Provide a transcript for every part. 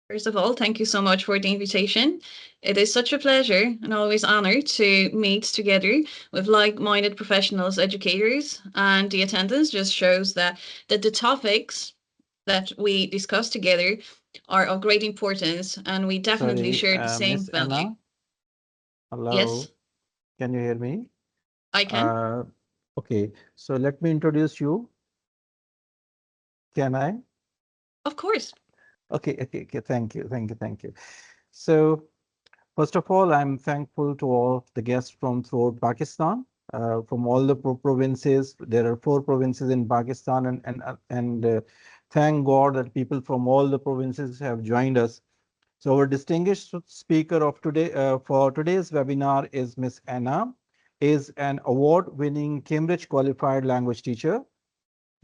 First of all, thank you so much for the invitation. It is such a pleasure and always honor to meet together with like-minded professionals, educators, and the attendance just shows that the topics that we discuss together are of great importance, and we definitely Sorry, share the same Miss value. Anna. Hello, Yes, can you hear me? I can. Uh, okay, so let me introduce you. Can I? Of course. Okay. Thank you. So, first of all, I'm thankful to all the guests from throughout Pakistan, from all the provinces. There are 4 provinces in Pakistan, and thank God that people from all the provinces have joined us. So our distinguished speaker of today for today's webinar is Miss Anna, is an award-winning Cambridge qualified language teacher,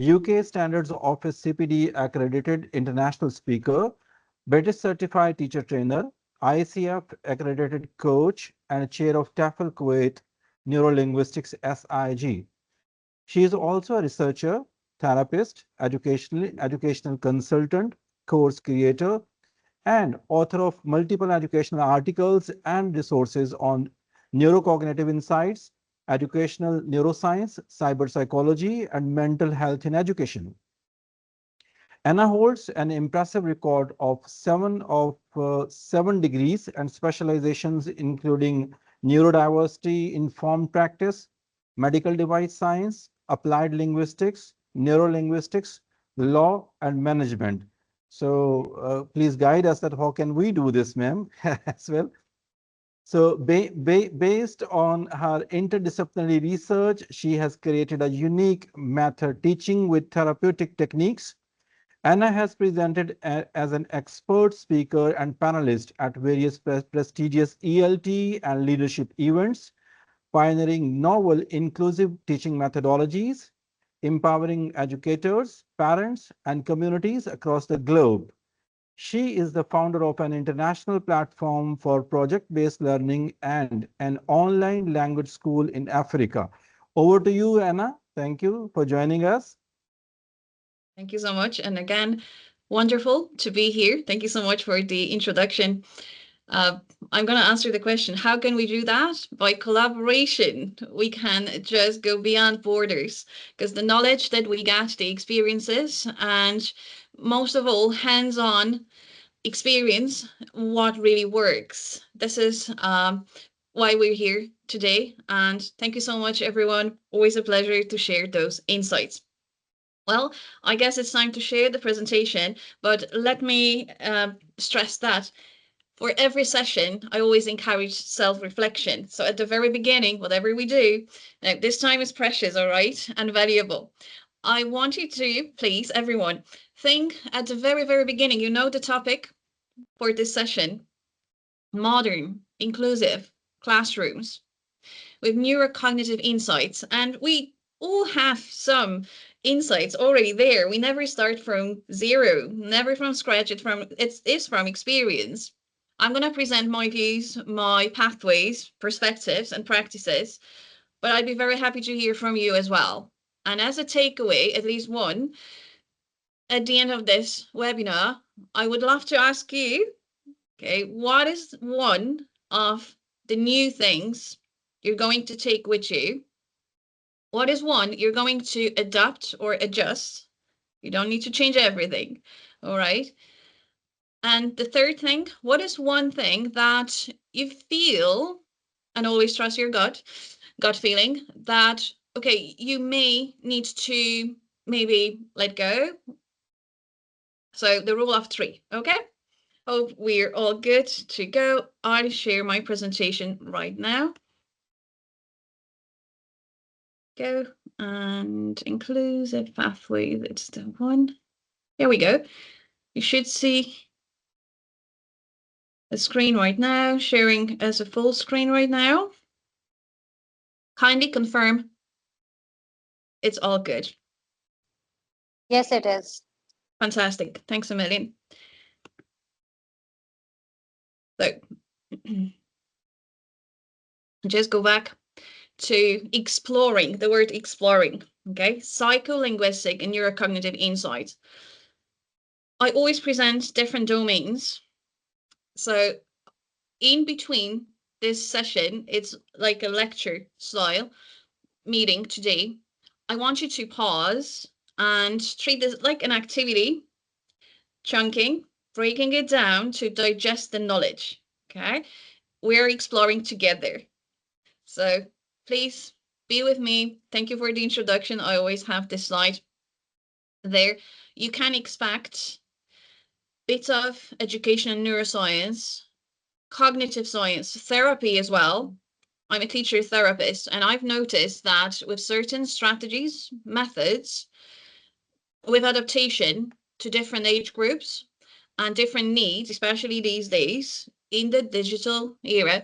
UK Standards Office CPD accredited international speaker, British certified teacher trainer, ICF accredited coach, and chair of TEFL Kuwait Neurolinguistics SIG. She is also a researcher, therapist, educational consultant, course creator, and author of multiple educational articles and resources on neurocognitive insights, educational neuroscience, cyber psychology, and mental health in education. Anna holds an impressive record of seven degrees and specializations, including neurodiversity, informed practice, medical device science, applied linguistics, neurolinguistics, law, and management. So please guide us that how can we do this, ma'am, as well. So based on her interdisciplinary research, she has created a unique method teaching with therapeutic techniques. Anna has presented as an expert speaker and panelist at various prestigious ELT and leadership events, pioneering novel inclusive teaching methodologies, empowering educators, parents, and communities across the globe. She is the founder of an international platform for project-based learning and an online language school in Africa. Over to you, Anna. Thank you for joining us. Thank you so much. And again, wonderful to be here. Thank you so much for the introduction. Uh, I'm going to answer the question, how can we do that? By collaboration. We can just go beyond borders because the knowledge that we get, the experiences, and most of all, hands on experience what really works. This is why we're here today. And thank you so much, everyone. Always a pleasure to share those insights. Well, I guess it's time to share the presentation, but let me stress that for every session, I always encourage self-reflection. So at the very beginning, whatever we do, now this time is precious, all right, and valuable. I want you to, please, everyone, think at the very, very beginning, you know the topic for this session, modern, inclusive classrooms with neurocognitive insights. And we all have some insights already there. We never start from zero, never from scratch. It's from experience. I'm going to present my views, my pathways, perspectives, and practices, but I'd be very happy to hear from you as well. And as a takeaway, at least one, at the end of this webinar, I would love to ask you, okay, what is one of the new things you're going to take with you? What is one you're going to adapt or adjust? You don't need to change everything. All right. And the third thing, what is one thing that you feel, and always trust your gut feeling, that, okay, you may need to maybe let go. So the rule of three. Okay. Hope we're all good to go. I'll share my presentation right now. Go and inclusive pathways. It's the one. Here we go. You should see the screen right now, sharing as a full screen right now. Kindly confirm it's all good. Yes, it is. Fantastic. Thanks a million. So just go back to exploring, the word exploring, okay? Psycholinguistic and neurocognitive insights. I always present different domains So in between this session, it's like a lecture style meeting today. I want you to pause and treat this like an activity, chunking, breaking it down to digest the knowledge. Okay. We're exploring together. So please be with me. Thank you for the introduction. I always have this slide there. You can expect bits of education and neuroscience, cognitive science, therapy as well. I'm a teacher therapist, and I've noticed that with certain strategies, methods, with adaptation to different age groups and different needs, especially these days in the digital era,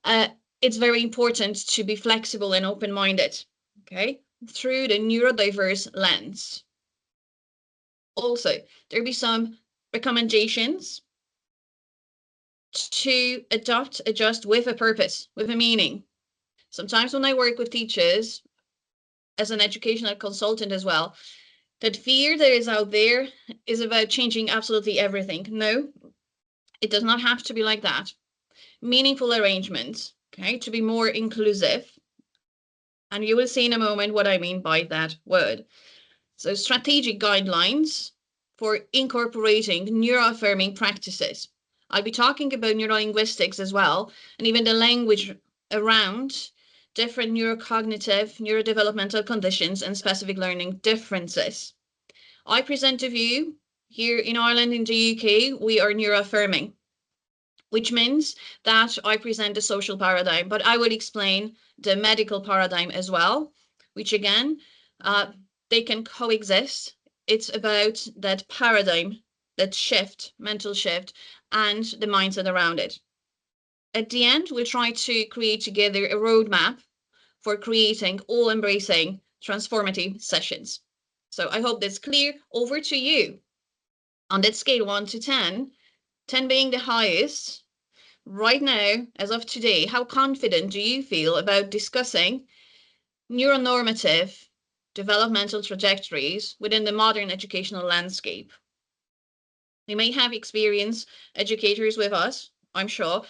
uh, it's very important to be flexible and open-minded, okay, through the neurodiverse lens. Also, there'll be some recommendations to adopt, adjust with a purpose, with a meaning. Sometimes when I work with teachers as an educational consultant as well, that fear that is out there is about changing absolutely everything. No, it does not have to be like that. Meaningful arrangements, okay, to be more inclusive. And you will see in a moment what I mean by that word. So, strategic guidelines for incorporating neuroaffirming practices. I'll be talking about neurolinguistics as well, and even the language around different neurocognitive, neurodevelopmental conditions, and specific learning differences. I present to you here in Ireland, in the UK, we are neuroaffirming, which means that I present the social paradigm, but I will explain the medical paradigm as well, which again, they can coexist. It's about that paradigm, that shift, mental shift, and the mindset around it. At the end, we'll try to create together a roadmap for creating all embracing transformative sessions. So I hope that's clear. Over to you. On that scale 1 to 10, 10 being the highest, right now, as of today, how confident do you feel about discussing neuronormative developmental trajectories within the modern educational landscape? We may have experienced educators with us, I'm sure.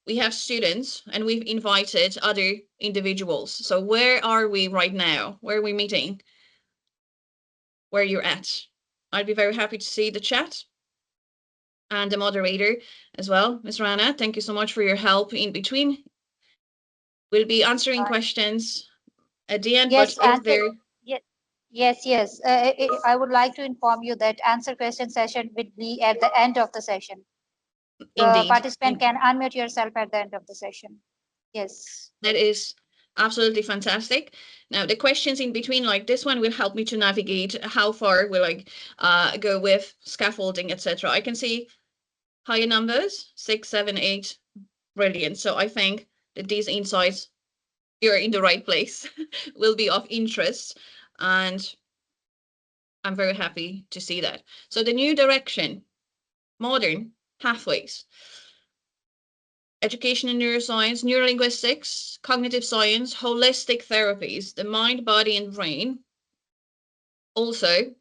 We have students and we've invited other individuals. So where are we right now? Where are we meeting? Where you're at? I'd be very happy to see the chat and the moderator as well. Ms. Rana, thank you so much for your help in between. We'll be answering Uh, questions at the end, but yes, if answer. there, Yes, yes. I would like to inform you that answer question session will be at the end of the session. The indeed, participant can unmute yourself at the end of the session. Yes. that is absolutely fantastic. Now, the questions in between, like this one, will help me to navigate how far will I go with scaffolding, etc. I can see higher numbers, 6, 7, 8, brilliant. So I think that these insights, you're in the right place, will be of interest, and I'm very happy to see that. So the new direction, modern pathways, education in neuroscience, neurolinguistics, cognitive science, holistic therapies, the mind, body, and brain. Also,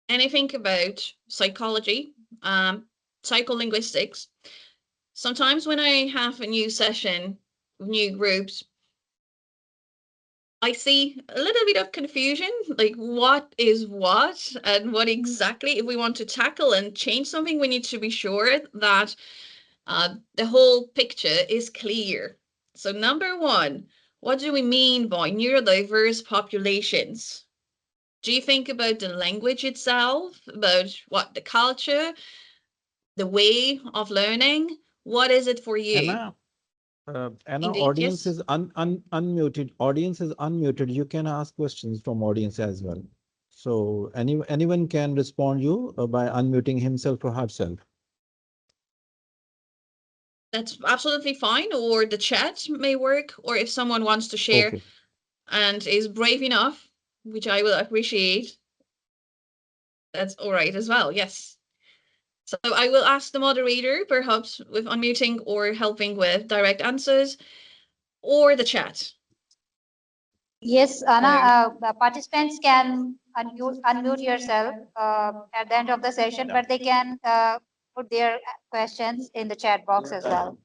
anything about psychology, psycholinguistics. Sometimes when I have a new session, new groups, I see a little bit of confusion, like what is what and what exactly. If we want to tackle and change something, we need to be sure that the whole picture is clear. So number one, what do we mean by neurodiverse populations? Do you think about the language itself, about what the culture, the way of learning? What is it for you? Anna, Indeed, audience yes. is unmuted. Audience is unmuted. You can ask questions from audience as well. So anyone can respond you by unmuting himself or herself. That's absolutely fine. Or the chat may work, or if someone wants to share Okay. and is brave enough, which I will appreciate, that's all right as well. Yes. So I will ask the moderator, perhaps with unmuting or helping with direct answers, or the chat. Yes, Anna, So the participants can unmute yourself at the end of the session, but they can put their questions in the chat box as well.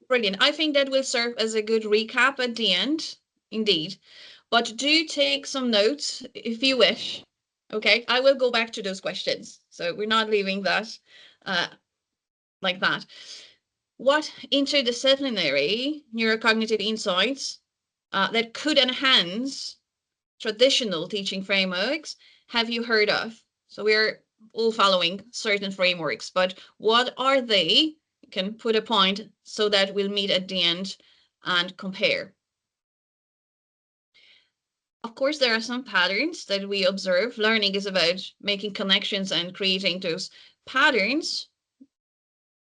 Brilliant. I think that will serve as a good recap at the end, indeed. But do take some notes if you wish. Okay, I will go back to those questions. So we're not leaving that like that. What interdisciplinary neurocognitive insights that could enhance traditional teaching frameworks have you heard of? So we're all following certain frameworks, but what are they? You can put a point so that we'll meet at the end and compare. Of course, there are some patterns that we observe. Learning is about making connections and creating those patterns,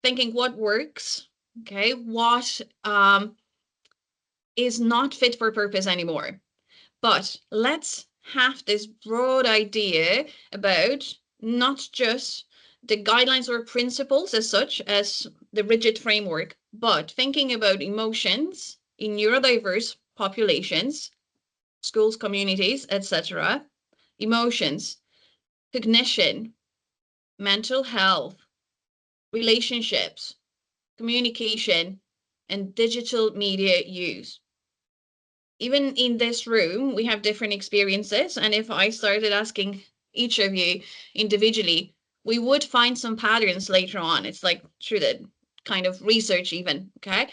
thinking what works, okay, what is not fit for purpose anymore. But let's have this broad idea about not just the guidelines or principles as such as the rigid framework, but thinking about emotions in neurodiverse populations, schools, communities, etc., emotions, cognition, mental health, relationships, communication, and digital media use. Even in this room, we have different experiences. And if I started asking each of you individually, we would find some patterns later on. It's like through the kind of research even, okay?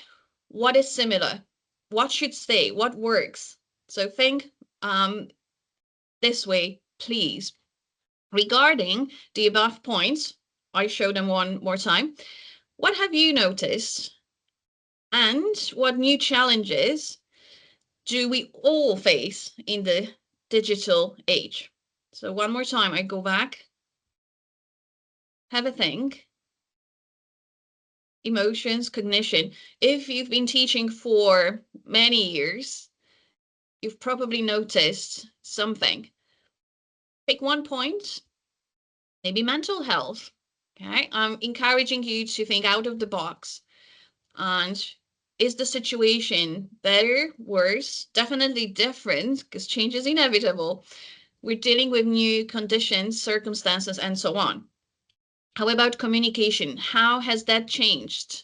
What is similar? What should stay? What works? So think this way, please. Regarding the above points, I show them one more time. What have you noticed? And what new challenges do we all face in the digital age? So one more time, I go back, have a think. Emotions, cognition. If you've been teaching for many years, you've probably noticed something. Pick one point, maybe mental health. Okay, I'm encouraging you to think out of the box. And is the situation better, worse, definitely different, because change is inevitable. We're dealing with new conditions, circumstances, and so on. How about communication? How has that changed?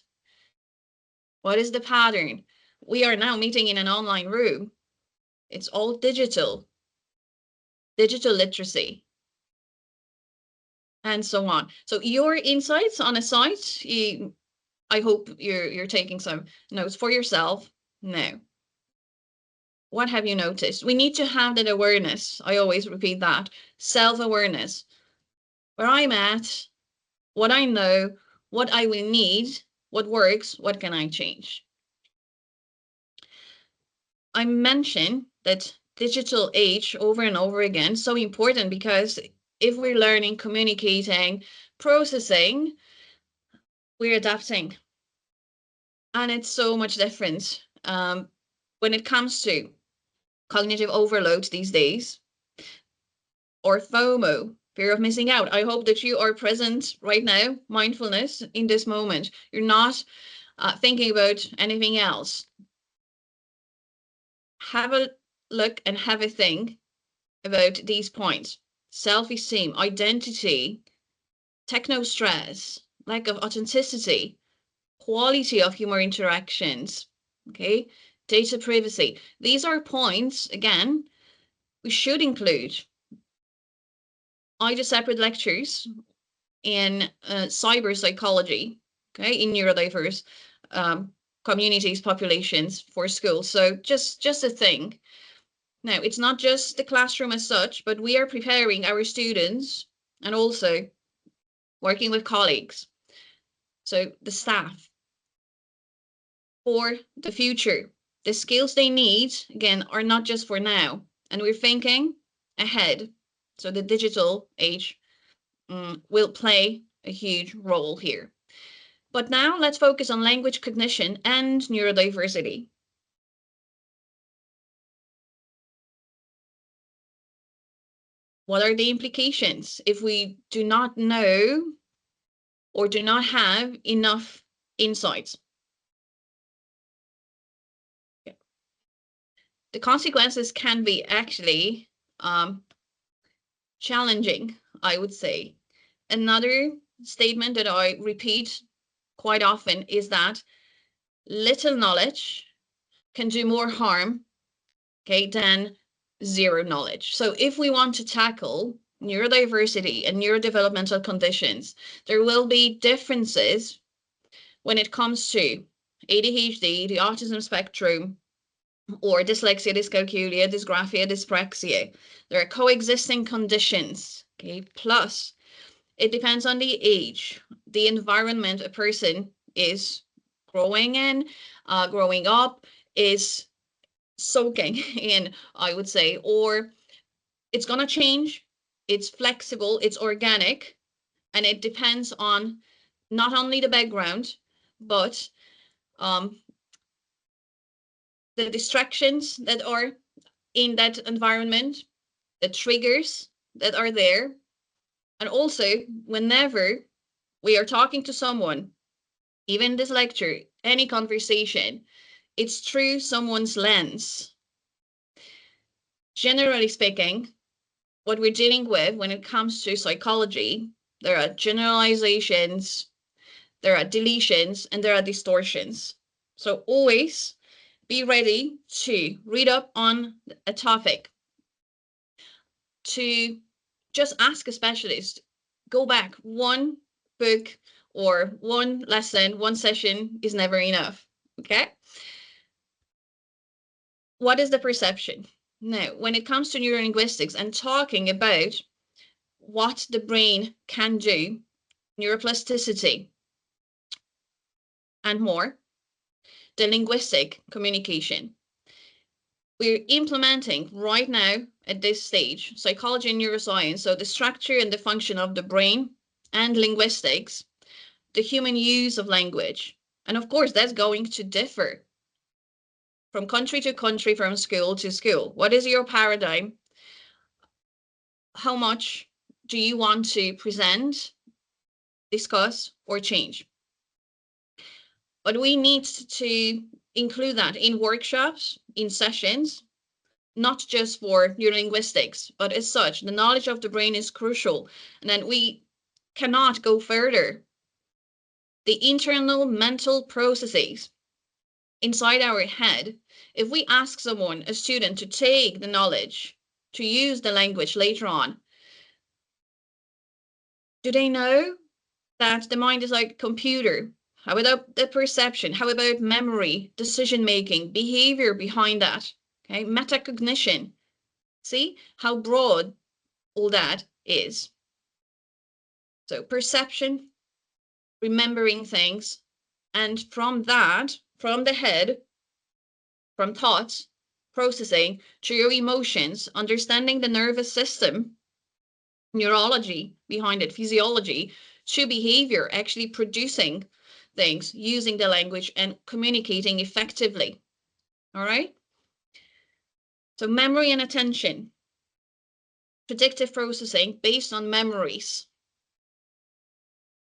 What is the pattern? We are now meeting in an online room. It's all digital literacy, and so on. So your insights on a site, I hope you're taking some notes for yourself now. What have you noticed? We need to have that awareness. I always repeat that. Self-awareness. Where I'm at, what I know, what I will need, what works, what can I change? I mention that digital age over and over again, so important, because if we're learning, communicating, processing, we're adapting. And it's so much different when it comes to cognitive overload these days, or FOMO, fear of missing out. I hope that you are present right now, mindfulness in this moment. You're not thinking about anything else. Have a look and have a think about these points. Self-esteem, identity, techno-stress, lack of authenticity, quality of human interactions, okay? Data privacy. These are points, again, we should include. I do separate lectures in cyber psychology, okay, in neurodiverse communities, populations for schools. So just a thing. Now, it's not just the classroom as such, but we are preparing our students and also working with colleagues, so the staff, for the future. The skills they need, again, are not just for now, and we're thinking ahead. So the digital age will play a huge role here. But now let's focus on language cognition and neurodiversity. What are the implications if we do not know or do not have enough insights? The consequences can be actually challenging, I would say. Another statement that I repeat quite often is that little knowledge can do more harm, okay, than zero knowledge. So if we want to tackle neurodiversity and neurodevelopmental conditions, there will be differences when it comes to ADHD, the autism spectrum, or dyslexia, dyscalculia, dysgraphia, dyspraxia. There are coexisting conditions, okay? Plus, it depends on the age, the environment a person is growing in, growing up, is soaking in, I would say, or it's going to change. It's flexible, it's organic, and it depends on not only the background, but um, the distractions that are in that environment, the triggers that are there, and also whenever we are talking to someone, even this lecture, any conversation, it's through someone's lens. Generally speaking, what we're dealing with when it comes to psychology, there are generalizations, there are deletions, and there are distortions. So always be ready to read up on a topic, to just ask a specialist, go back. One book or one lesson, one session is never enough. Okay? What is the perception? Now, when it comes to neurolinguistics and talking about what the brain can do, neuroplasticity, and more, the linguistic communication. We're implementing right now at this stage psychology and neuroscience, so the structure and the function of the brain, and linguistics, the human use of language. And of course, that's going to differ from country to country, from school to school. What is your paradigm? How much do you want to present, discuss, or change? But we need to include that in workshops, in sessions, not just for neurolinguistics, but as such, the knowledge of the brain is crucial. And then we cannot go further. The internal mental processes inside our head, if we ask someone, a student, to take the knowledge, to use the language later on, do they know that the mind is like a computer? How about the perception? How about memory, decision making, behavior behind that? Okay, metacognition. See how broad all that is. So perception, remembering things, and from that, from the head, from thoughts, processing to your emotions, understanding the nervous system, neurology behind it, physiology, to behavior, actually producing things, using the language and communicating effectively. All right? So memory and attention, predictive processing based on memories.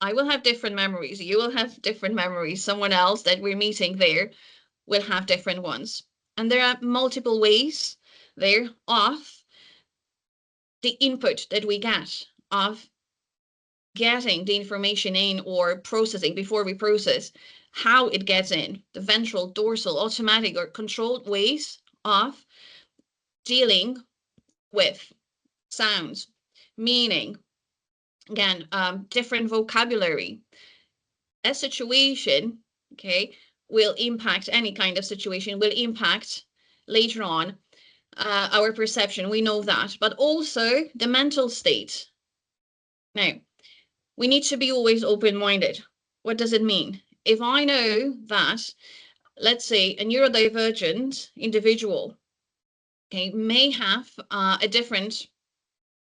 I will have different memories. You will have different memories. Someone else that we're meeting there will have different ones. And there are multiple ways there of the input that we get, of getting the information in or processing before we process, how it gets in, the ventral, dorsal, automatic, or controlled ways of dealing with sounds, meaning, again, different vocabulary. A situation, okay, will impact, any kind of situation will impact later on our perception. We know that, but also the mental state. Now, we need to be always open-minded. What does it mean? If I know that, let's say, a neurodivergent individual, okay, may have a different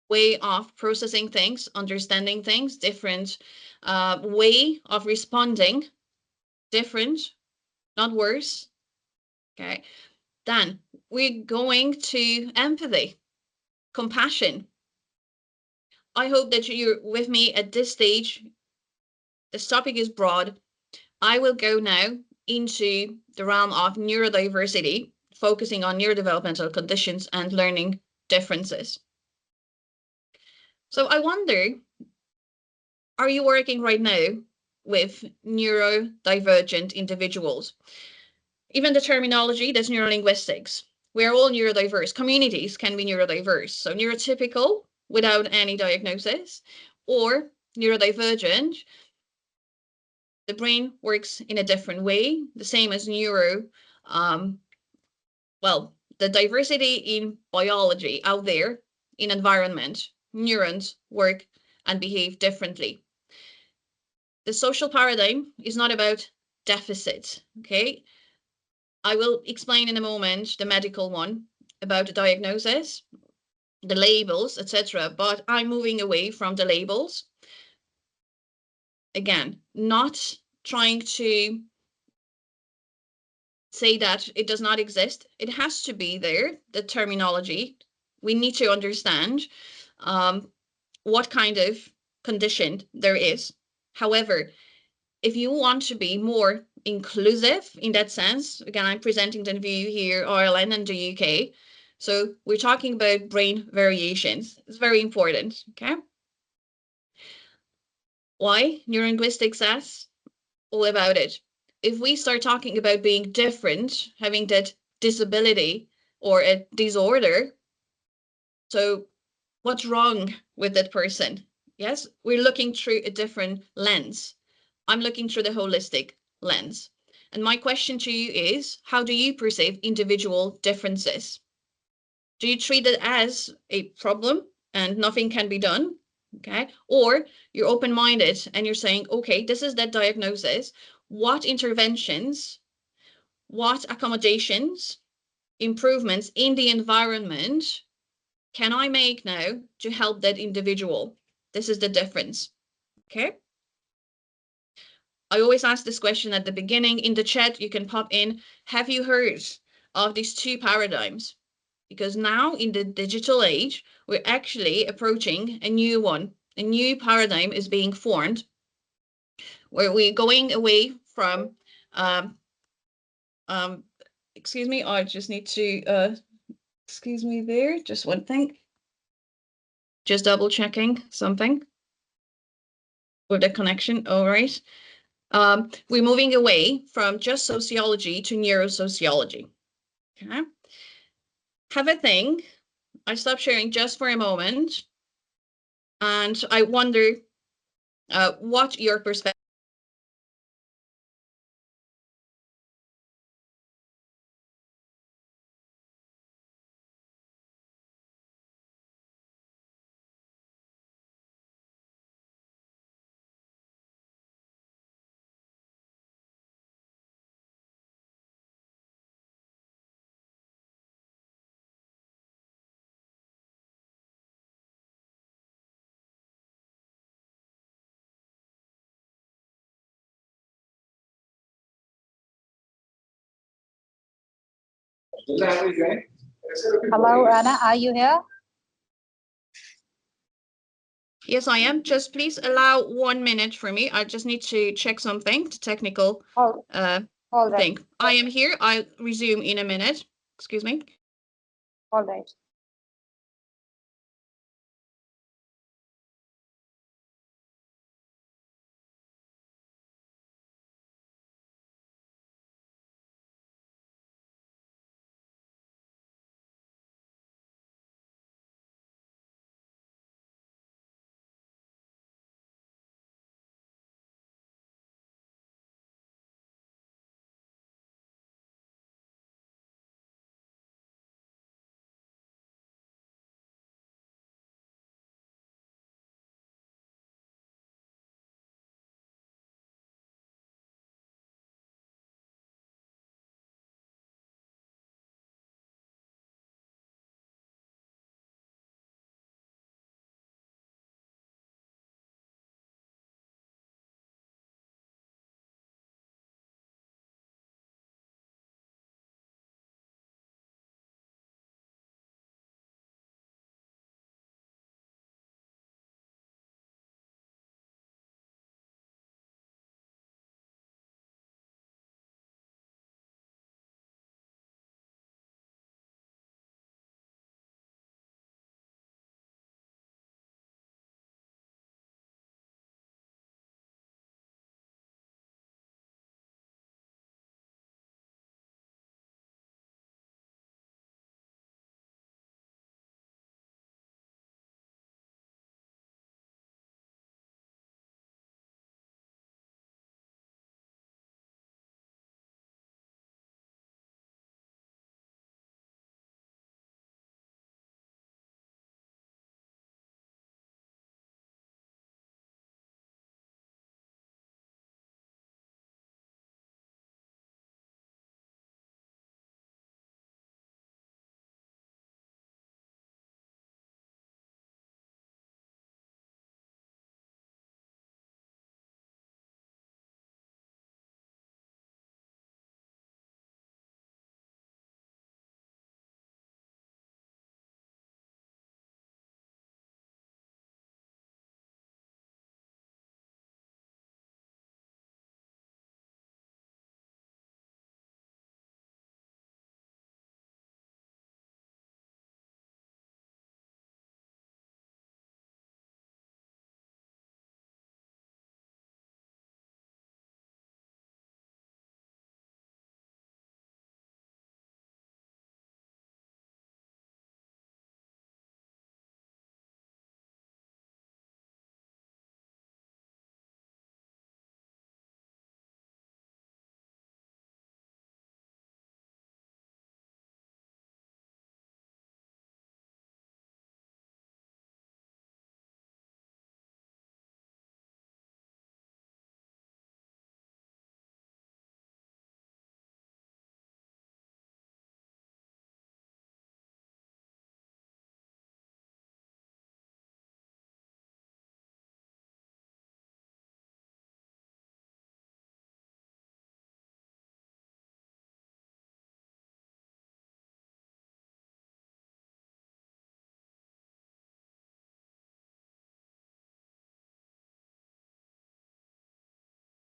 way of processing things, understanding things, different way of responding, different, not worse, okay, then we're going to empathy, compassion. I hope that you're with me at this stage. This topic is broad. I will go now into the realm of neurodiversity, focusing on neurodevelopmental conditions and learning differences. So I wonder, are you working right now with neurodivergent individuals? Even the terminology, that's neurolinguistics. We're all neurodiverse. Communities can be neurodiverse. So neurotypical without any diagnosis, or neurodivergent. The brain works in a different way, the same as neuro. Well, the diversity in biology out there, in environment, neurons work and behave differently. The social paradigm is not about deficit, okay? I will explain in a moment the medical one about the diagnosis, the labels, etc. But I'm moving away from the labels. Again, not trying to say that it does not exist. It has to be there, the terminology. We need to understand what kind of condition there is. However, if you want to be more inclusive in that sense, again, I'm presenting the view here, Ireland and the UK. So we're talking about brain variations. It's very important, okay? Why? Neurolinguistics says all about it. If we start talking about being different, having that disability or a disorder, so what's wrong with that person? Yes, we're looking through a different lens. I'm looking through the holistic lens. And my question to you is, how do you perceive individual differences? Do you treat it as a problem and nothing can be done? Okay. Or you're open-minded and you're saying, okay, this is that diagnosis. What interventions, what accommodations, improvements in the environment can I make now to help that individual? This is the difference. Okay. I always ask this question at the beginning. In the chat, you can pop in, have you heard of these two paradigms? Because now in the digital age, we're actually approaching a new one. A new paradigm is being formed where we're going away from, excuse me, I just need to, excuse me there, just one thing. Just double checking something with the connection, all right. We're moving away from just sociology to neurosociology. Okay. Have a think. I stop sharing just for a moment. And I wonder what your perspective Hello, Anna, are you here? Yes, I am. Just please allow 1 minute for me. I just need to check something, the technical All right. thing. I am here. I'll resume in a minute. Excuse me. All right.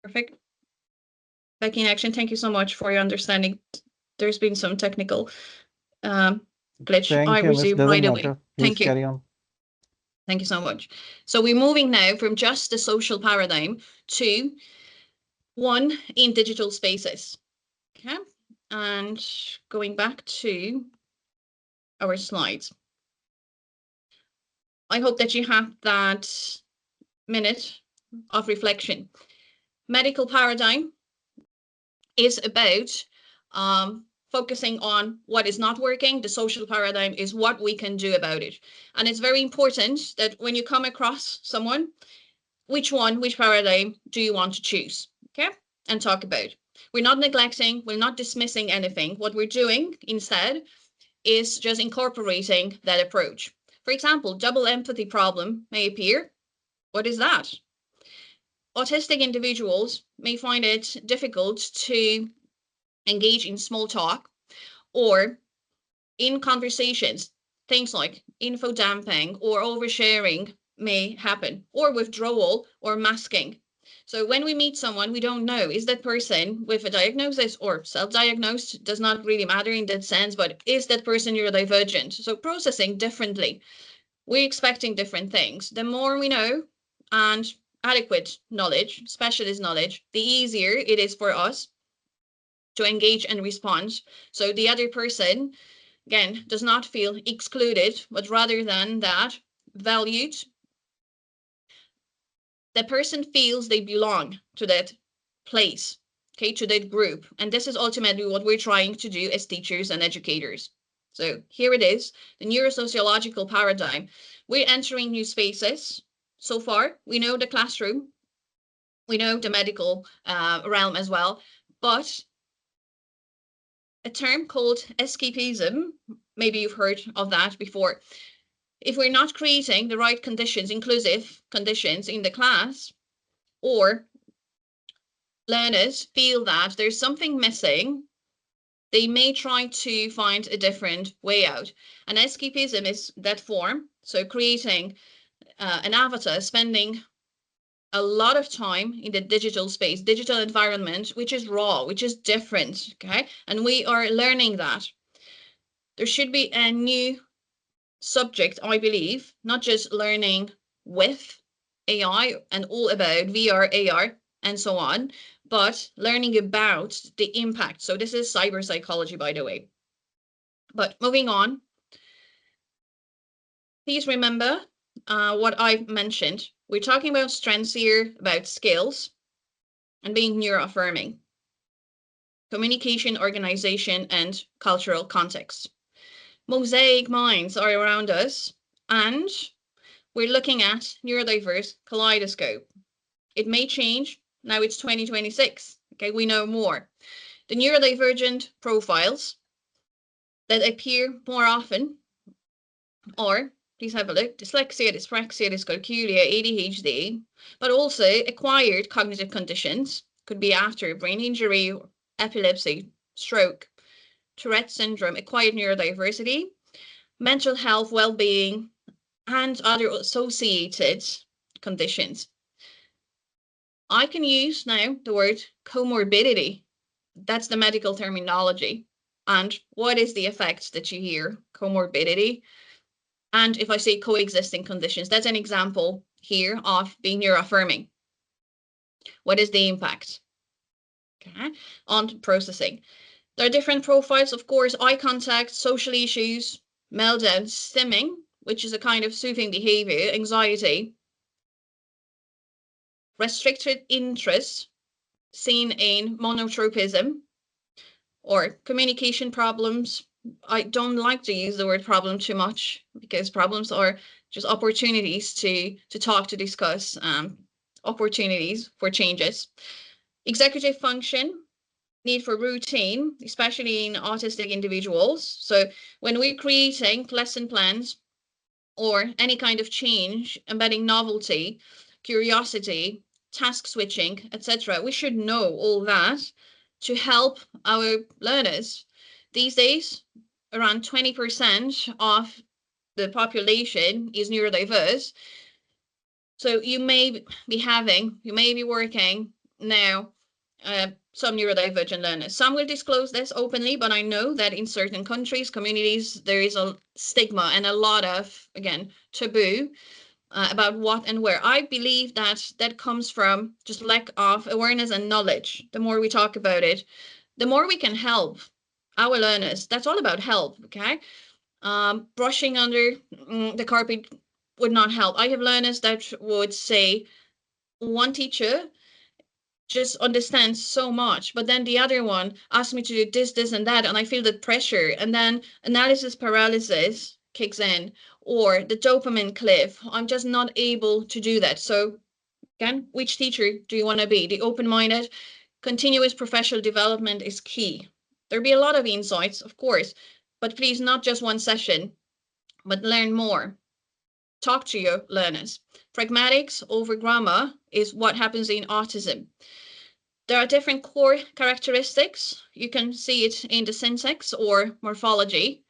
Perfect. Becky in action, thank you so much for your understanding. There's been some technical glitch. I Thank you, miss. resume Doesn't right away. matter. Please Thank you. carry on. Thank you so much. So we're moving now from just the social paradigm to one in digital spaces. Okay. And going back to our slides. I hope that you have that minute of reflection. Medical paradigm is about focusing on what is not working. The social paradigm is what we can do about it. And it's very important that when you come across someone, which paradigm do you want to choose? Okay, and talk about. We're not neglecting, we're not dismissing anything. What we're doing instead is just incorporating that approach. For example, double empathy problem may appear. What is that? Autistic individuals may find it difficult to engage in small talk or in conversations. Things like info dumping or oversharing may happen, or withdrawal or masking. So when we meet someone, we don't know, is that person with a diagnosis or self-diagnosed, does not really matter in that sense, but is that person neurodivergent? So processing differently. We're expecting different things. The more we know and adequate knowledge, specialist knowledge, the easier it is for us to engage and respond. So the other person, again, does not feel excluded, but rather than that, valued. The person feels they belong to that place, okay, to that group. And this is ultimately what we're trying to do as teachers and educators. So here it is, the neurosociological paradigm. We're entering new spaces. So far, we know the classroom, we know the medical realm as well, but a term called escapism, maybe you've heard of that before. If we're not creating the right conditions, inclusive conditions in the class, or learners feel that there's something missing, they may try to find a different way out. And escapism is that form. So creating an avatar, spending a lot of time in the digital space, digital environment, which is raw, which is different, okay? And we are learning that. There should be a new subject, I believe, not just learning with AI and all about VR, AR, and so on, but learning about the impact. So this is cyber psychology, by the way. But moving on, please remember what I've mentioned. We're talking about strengths here, about skills, and being neuroaffirming, communication, organization, and cultural context. Mosaic minds are around us, and we're looking at neurodiverse kaleidoscope. It may change. Now it's 2026. Okay, we know more. The neurodivergent profiles that appear more often are, please have a look, dyslexia, dyspraxia, dyscalculia, ADHD, but also acquired cognitive conditions. Could be after brain injury, epilepsy, stroke, Tourette syndrome, acquired neurodiversity, mental health, well-being, and other associated conditions. I can use now the word comorbidity. That's the medical terminology. And what is the effect that you hear? Comorbidity. And if I say coexisting conditions, that's an example here of being neuroaffirming. What is the impact? Okay, on processing. There are different profiles, of course, eye contact, social issues, meltdown, stimming, which is a kind of soothing behavior, anxiety, restricted interest, seen in monotropism, or communication problems. I don't like to use the word problem too much because problems are just opportunities to talk, to discuss, opportunities for changes. Executive function, need for routine, especially in autistic individuals. So when we're creating lesson plans or any kind of change, embedding novelty, curiosity, task switching, etc., we should know all that to help our learners. These days, around 20% of the population is neurodiverse. So you may be working Now, some neurodivergent learners. Some will disclose this openly, but I know that in certain countries, communities, there is a stigma and a lot of, again, taboo about what and where. I believe that that comes from just lack of awareness and knowledge. The more we talk about it, the more we can help our learners. That's all about help, okay? Brushing under the carpet would not help. I have learners that would say one teacher just understands so much, but then the other one asks me to do this, and that, and I feel the pressure, and then analysis paralysis kicks in, or the dopamine cliff. I'm just not able to do that. So again, which teacher do you want to be? The open-minded, continuous professional development is key. There'll be a lot of insights, of course, but please not just one session, but learn more. Talk to your learners. Pragmatics over grammar is what happens in autism. There are different core characteristics. You can see it in the syntax or morphology.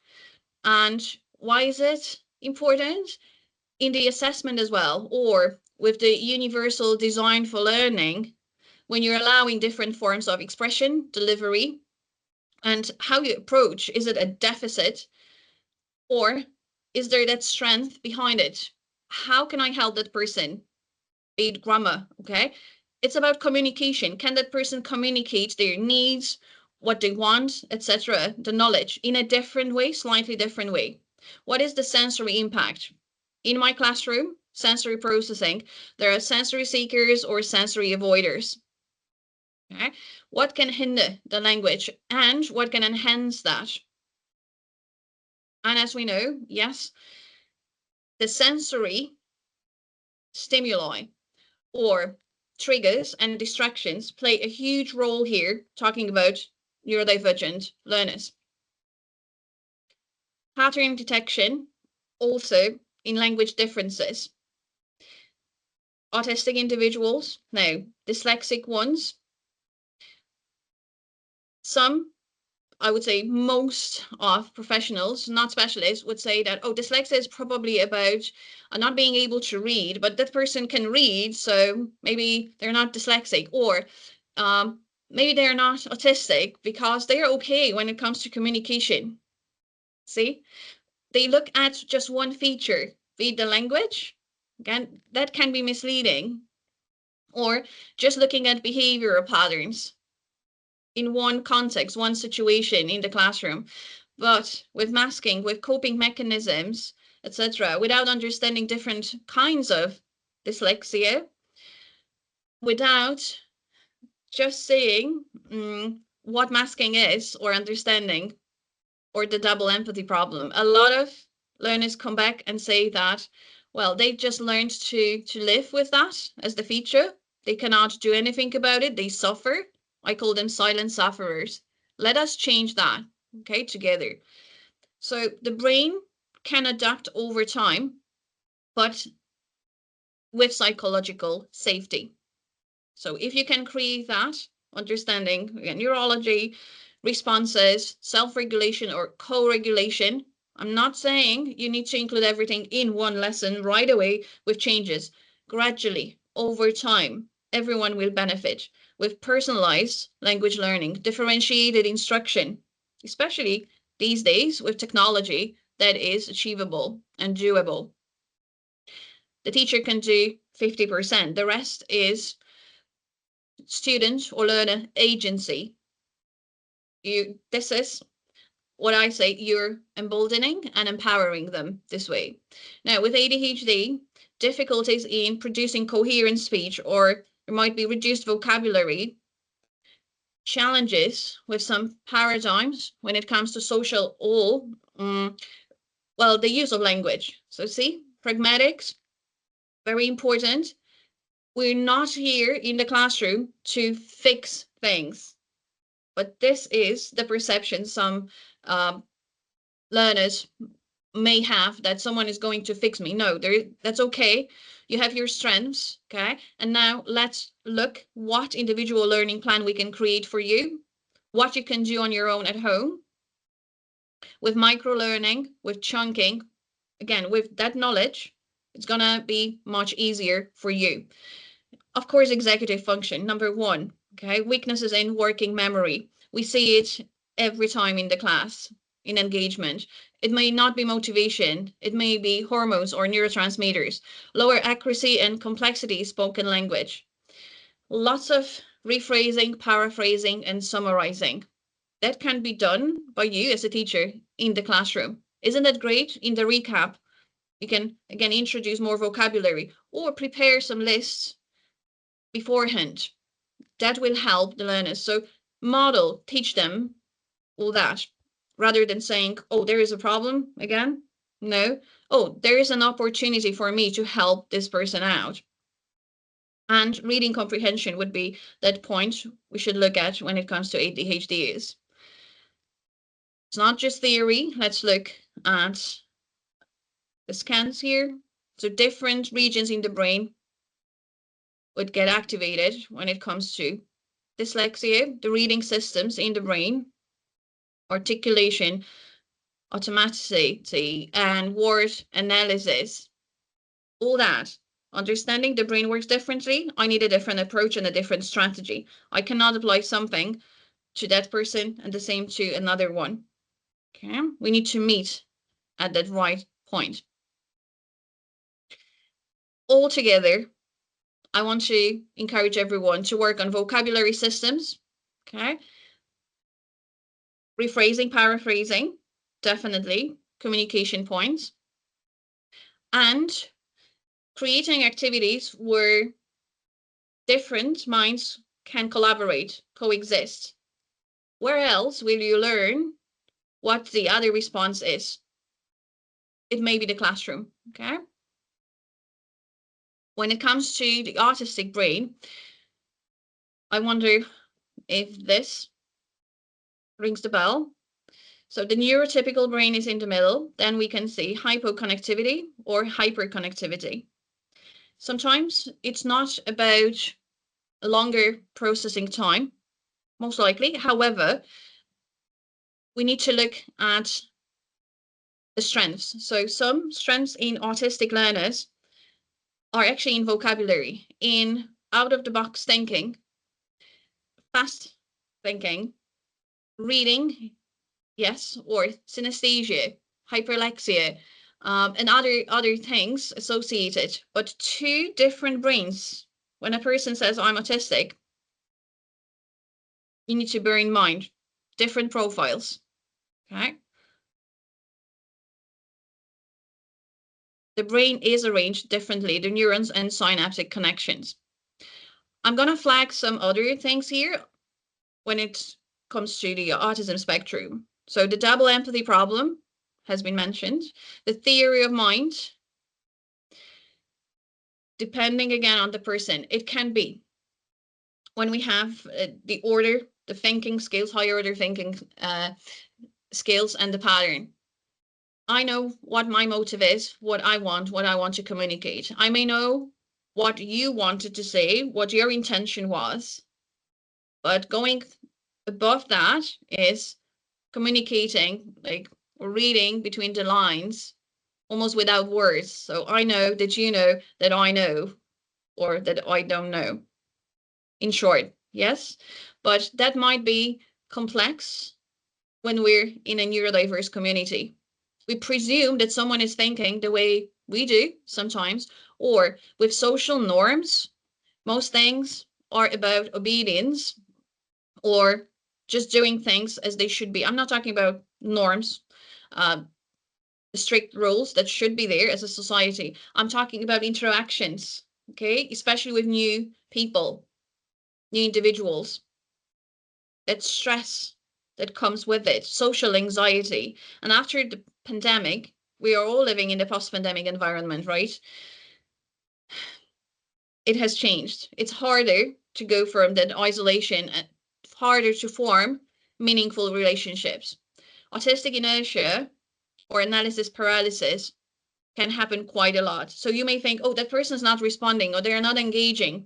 And why is it important? In the assessment as well, or with the universal design for learning, when you're allowing different forms of expression, delivery, and how you approach, is it a deficit or is there that strength behind it? How can I help that person? Be it grammar, okay? It's about communication. Can that person communicate their needs, what they want, etc., the knowledge in a different way, slightly different way? What is the sensory impact? In my classroom, sensory processing, there are sensory seekers or sensory avoiders. Okay? What can hinder the language and what can enhance that? And as we know, yes, the sensory stimuli or triggers and distractions play a huge role here, talking about neurodivergent learners. Pattern detection, also in language differences. Autistic individuals, no, dyslexic ones. Some, I would say most of professionals, not specialists, would say that, oh, dyslexia is probably about not being able to read, but that person can read, so maybe they're not dyslexic, or maybe they're not autistic because they're okay when it comes to communication. See, they look at just one feature, be it the language, again, that can be misleading, or just looking at behavioral patterns in one context, one situation in the classroom. But with masking, with coping mechanisms, etc., without understanding different kinds of dyslexia, without just saying what masking is or understanding, or the double empathy problem, a lot of learners come back and say that, well, they just learned to live with that as the feature. They cannot do anything about it. They suffer. I call them silent sufferers. Let us change that, okay, together. So the brain can adapt over time, but with psychological safety. So if you can create that understanding, again, neurology, responses, self-regulation or co-regulation, I'm not saying you need to include everything in one lesson right away with changes. Gradually, over time, everyone will benefit with personalized language learning, differentiated instruction, especially these days with technology that is achievable and doable. The teacher can do 50%. The rest is student or learner agency. This is what I say, you're emboldening and empowering them this way. Now, with ADHD, difficulties in producing coherent speech, or there might be reduced vocabulary, challenges with some paradigms when it comes to social or, well, the use of language. So see, pragmatics, very important. We're not here in the classroom to fix things, but this is the perception some learners may have, that someone is going to fix me. No, that's okay. You have your strengths, okay? And now let's look what individual learning plan we can create for you, what you can do on your own at home with micro learning, with chunking. Again, with that knowledge, it's gonna be much easier for you. Of course, executive function, number one, okay? Weaknesses in working memory. We see it every time in the class, in engagement. It may not be motivation. It may be hormones or neurotransmitters. Lower accuracy and complexity spoken language. Lots of rephrasing, paraphrasing, and summarizing. That can be done by you as a teacher in the classroom. Isn't that great? In the recap, you can again introduce more vocabulary or prepare some lists beforehand. That will help the learners. So model, teach them all that rather than saying, oh, there is a problem again. No, oh, there is an opportunity for me to help this person out. And reading comprehension would be that point we should look at when it comes to ADHDs. It's not just theory. Let's look at the scans here. So different regions in the brain would get activated when it comes to dyslexia, the reading systems in the brain, articulation, automaticity, and word analysis. All that. Understanding the brain works differently, I need a different approach and a different strategy. I cannot apply something to that person and the same to another one. Okay, we need to meet at that right point. All together, I want to encourage everyone to work on vocabulary systems. Okay, rephrasing, paraphrasing, definitely, communication points, and creating activities where different minds can collaborate, coexist. Where else will you learn what the other response is? It may be the classroom, okay? When it comes to the autistic brain, I wonder if this rings the bell. So the neurotypical brain is in the middle. Then we can see hypoconnectivity or hyperconnectivity. Sometimes it's not about a longer processing time, most likely. However, we need to look at the strengths. So some strengths in autistic learners are actually in vocabulary, in out-of-the-box thinking, fast thinking, reading, yes, or synesthesia, hyperlexia, and other things associated. But two different brains. When a person says, I'm autistic, you need to bear in mind different profiles, okay? The brain is arranged differently, the neurons and synaptic connections. I'm going to flag some other things here when it comes to the autism spectrum. So the double empathy problem has been mentioned. The theory of mind, depending again on the person, it can be when we have the order, the thinking skills, higher order thinking skills, and the pattern. I know what my motive is, what I want to communicate. I may know what you wanted to say, what your intention was, but going above that is communicating, like reading between the lines, almost without words. So I know that you know that I know, or that I don't know. In short, yes, but that might be complex when we're in a neurodiverse community. We presume that someone is thinking the way we do sometimes, or with social norms, most things are about obedience or just doing things as they should be. I'm not talking about norms, uh, strict rules that should be there as a society. I'm talking about interactions, okay, especially with new people, new individuals. That stress that comes with it, social anxiety. And after the pandemic, we are all living in the post-pandemic environment, right? It has changed. It's harder to go from that isolation and harder to form meaningful relationships. Autistic inertia or analysis paralysis can happen quite a lot. So you may think, oh, that person's not responding or they're not engaging.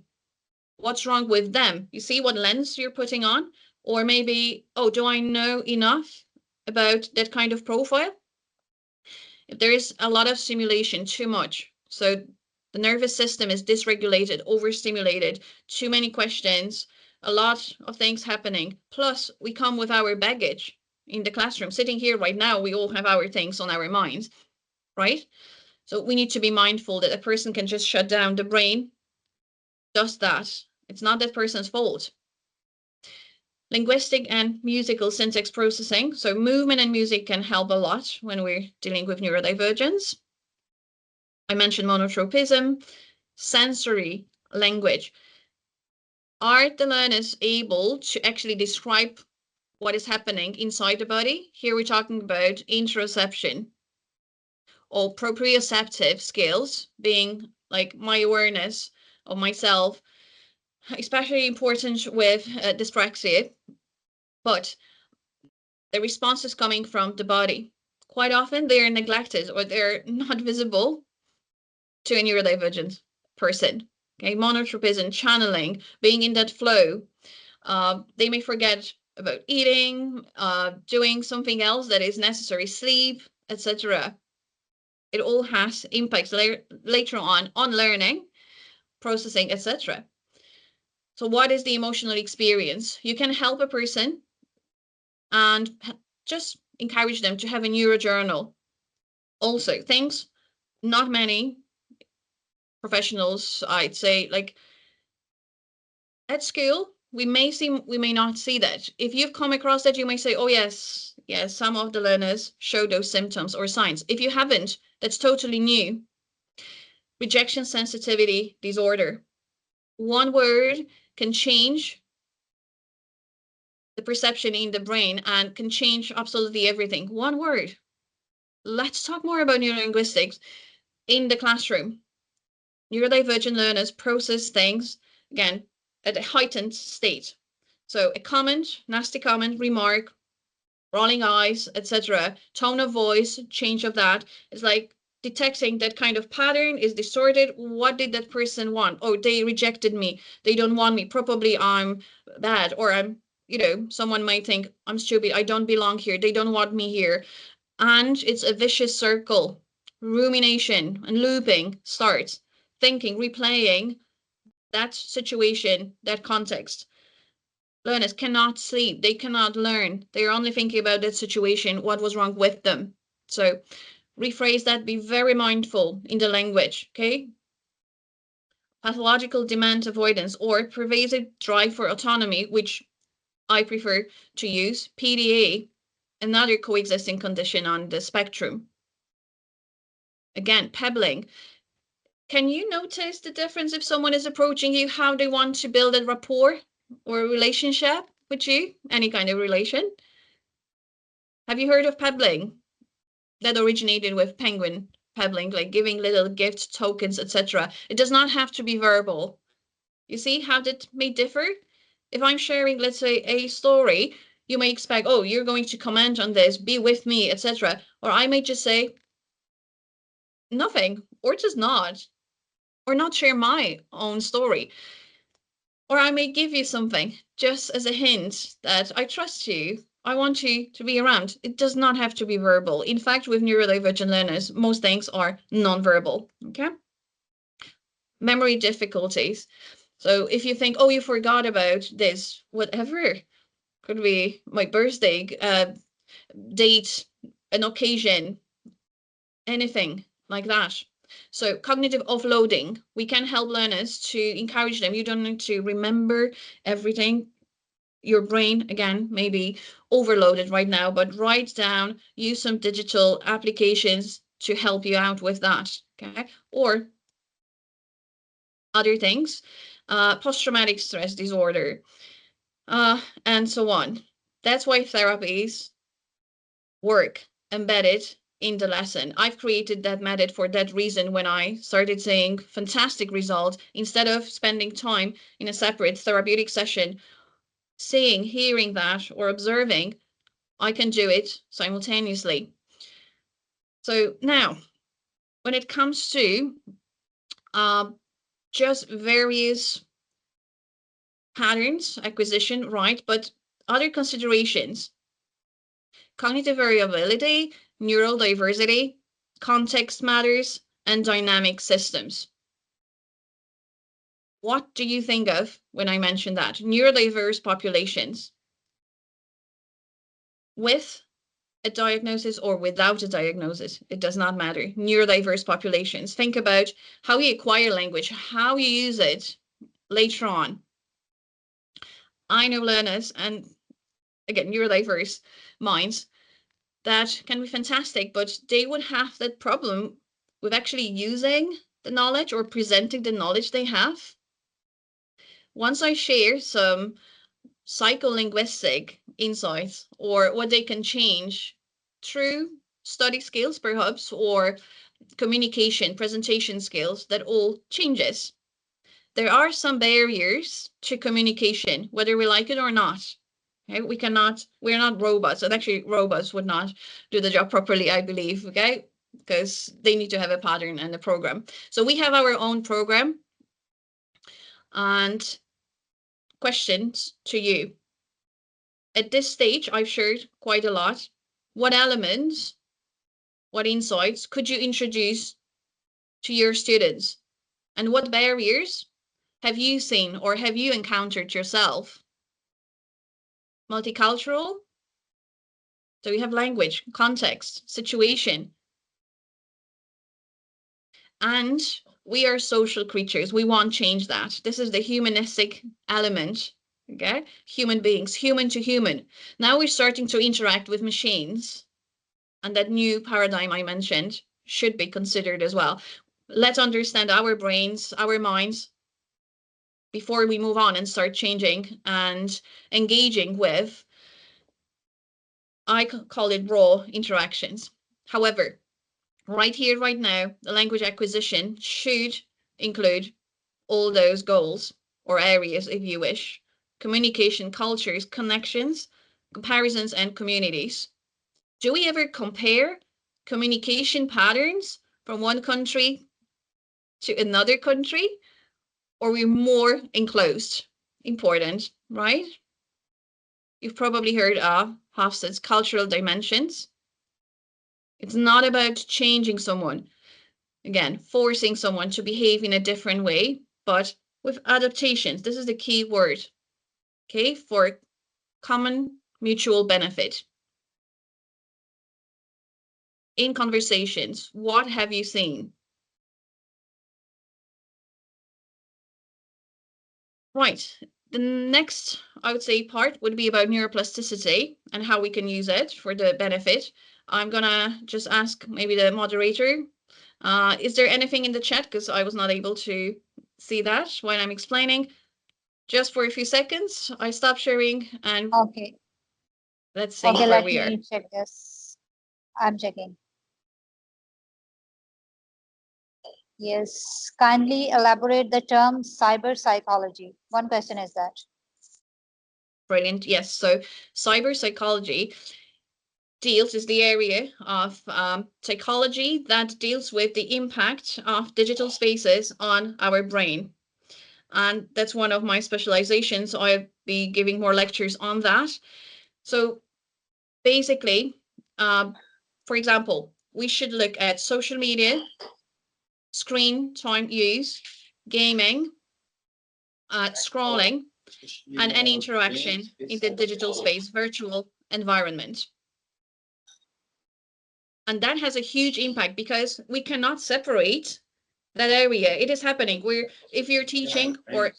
What's wrong with them? You see what lens you're putting on? Or maybe, oh, do I know enough about that kind of profile? If there is a lot of simulation, too much. So The nervous system is dysregulated, overstimulated, too many questions, a lot of things happening. Plus, we come with our baggage in the classroom. Sitting here right now, we all have our things on our minds, right? So we need to be mindful that a person can just shut down. The brain does that. It's not that person's fault. Linguistic and musical syntax processing. So movement and music can help a lot when we're dealing with neurodivergence. I mentioned monotropism, sensory language. Are the learners able to actually describe what is happening inside the body? Here we're talking about interoception or proprioceptive skills, being like my awareness of myself, especially important with dyspraxia, but the response is coming from the body. Quite often they are neglected or they're not visible to a neurodivergent person. Okay, monotropism, channeling, being in that flow. They may forget about eating, doing something else that is necessary, sleep, etc. It all has impacts later on learning, processing, etc. So what is the emotional experience? You can help a person and just encourage them to have a neurojournal. Also, things not many professionals, I'd say, like at school, we may not see that. If you've come across that, you may say, oh yes, some of the learners show those symptoms or signs. If you haven't, that's totally new. Rejection sensitivity disorder. One word can change the perception in the brain and can change absolutely everything. One word. Let's talk more about neurolinguistics in the classroom. Neurodivergent learners process things, again, at a heightened state. So a comment, nasty comment, remark, rolling eyes, etc., tone of voice, change of that is like detecting that kind of pattern is distorted. What did that person want? Oh, they rejected me. They don't want me. Probably I'm bad, or I'm, someone might think I'm stupid. I don't belong here. They don't want me here. And it's a vicious circle. Rumination and looping starts. Thinking, replaying that situation, that context. Learners cannot sleep. They cannot learn. They're only thinking about that situation, what was wrong with them. So rephrase that, be very mindful in the language, okay? Pathological demand avoidance or pervasive drive for autonomy, which I prefer to use, PDA, another coexisting condition on the spectrum. Again, pebbling. Can you notice the difference if someone is approaching you, how they want to build a rapport or a relationship with you, any kind of relation? Have you heard of pebbling? That originated with penguin pebbling, like giving little gifts, tokens, etc. It does not have to be verbal. You see how that may differ? If I'm sharing, let's say, a story, you may expect, oh, you're going to comment on this, be with me, etc. Or I may just say nothing, or just not, or not share my own story. Or I may give you something just as a hint that I trust you. I want you to be around. It does not have to be verbal. In fact, with neurodivergent learners, most things are non-verbal. Okay. Memory difficulties. So if you think, oh, you forgot about this, whatever, could be my birthday, date, an occasion, anything like that. So cognitive offloading, we can help learners to encourage them. You don't need to remember everything. Your brain, again, may be overloaded right now, but write down, use some digital applications to help you out with that, okay? Or other things, post-traumatic stress disorder, and so on. That's why therapies work embedded in the lesson. I've created that method for that reason when I started seeing fantastic results. Instead of spending time in a separate therapeutic session, seeing, hearing that, or observing, I can do it simultaneously. So now, when it comes to just various patterns, acquisition, right, but other considerations, cognitive variability, neural diversity, context matters, and dynamic systems. what do you think of when I mention that? Neurodiverse populations with a diagnosis or without a diagnosis, it does not matter. Neurodiverse populations. Think about how you acquire language, how you use it later on. I know learners, and again, neurodiverse minds that can be fantastic, but they would have that problem with actually using the knowledge or presenting the knowledge they have. Once I share some psycholinguistic insights or what they can change through study skills, perhaps, or communication, presentation skills, that all changes. There are some barriers to communication, whether we like it or not. Okay, we're not robots, and actually robots would not do the job properly, I believe, okay, because they need to have a pattern and a program. So we have our own program. And questions to you. At this stage, I've shared quite a lot. What elements, what insights could you introduce to your students? And what barriers have you seen or have you encountered yourself? Multicultural? So we have language, context, situation. And we are social creatures. We won't change that. This is the humanistic element, okay? Human beings, human to human. Now we're starting to interact with machines. And that new paradigm I mentioned should be considered as well. Let's understand our brains, our minds, before we move on and start changing and engaging with, I call it raw interactions. However, right here, right now, the language acquisition should include all those goals or areas, if you wish: communication, cultures, connections, comparisons, and communities. Do we ever compare communication patterns from one country to another country, or we're more enclosed? Important, right? You've probably heard of Hofstede's cultural dimensions. It's not about changing someone, again, forcing someone to behave in a different way, but with adaptations. This is the key word, okay, for common mutual benefit. In conversations, what have you seen? Right. The next, I would say, part would be about neuroplasticity and how we can use it for the benefit. I'm gonna just ask maybe the moderator, is there anything in the chat? Because I was not able to see that while I'm explaining. Just for a few seconds, I stop sharing and Okay. let's see Okay, where let we are. me check this. I'm checking. Yes, kindly elaborate the term cyber psychology. One question is that. Brilliant. Yes. So cyber psychology is the area of psychology that deals with the impact of digital spaces on our brain. And that's one of my specializations. So I'll be giving more lectures on that. So basically, for example, we should look at social media, screen time use, gaming, scrolling, and any interaction in the digital space, virtual environment. And that has a huge impact because we cannot separate that area. It is happening. If you're teaching or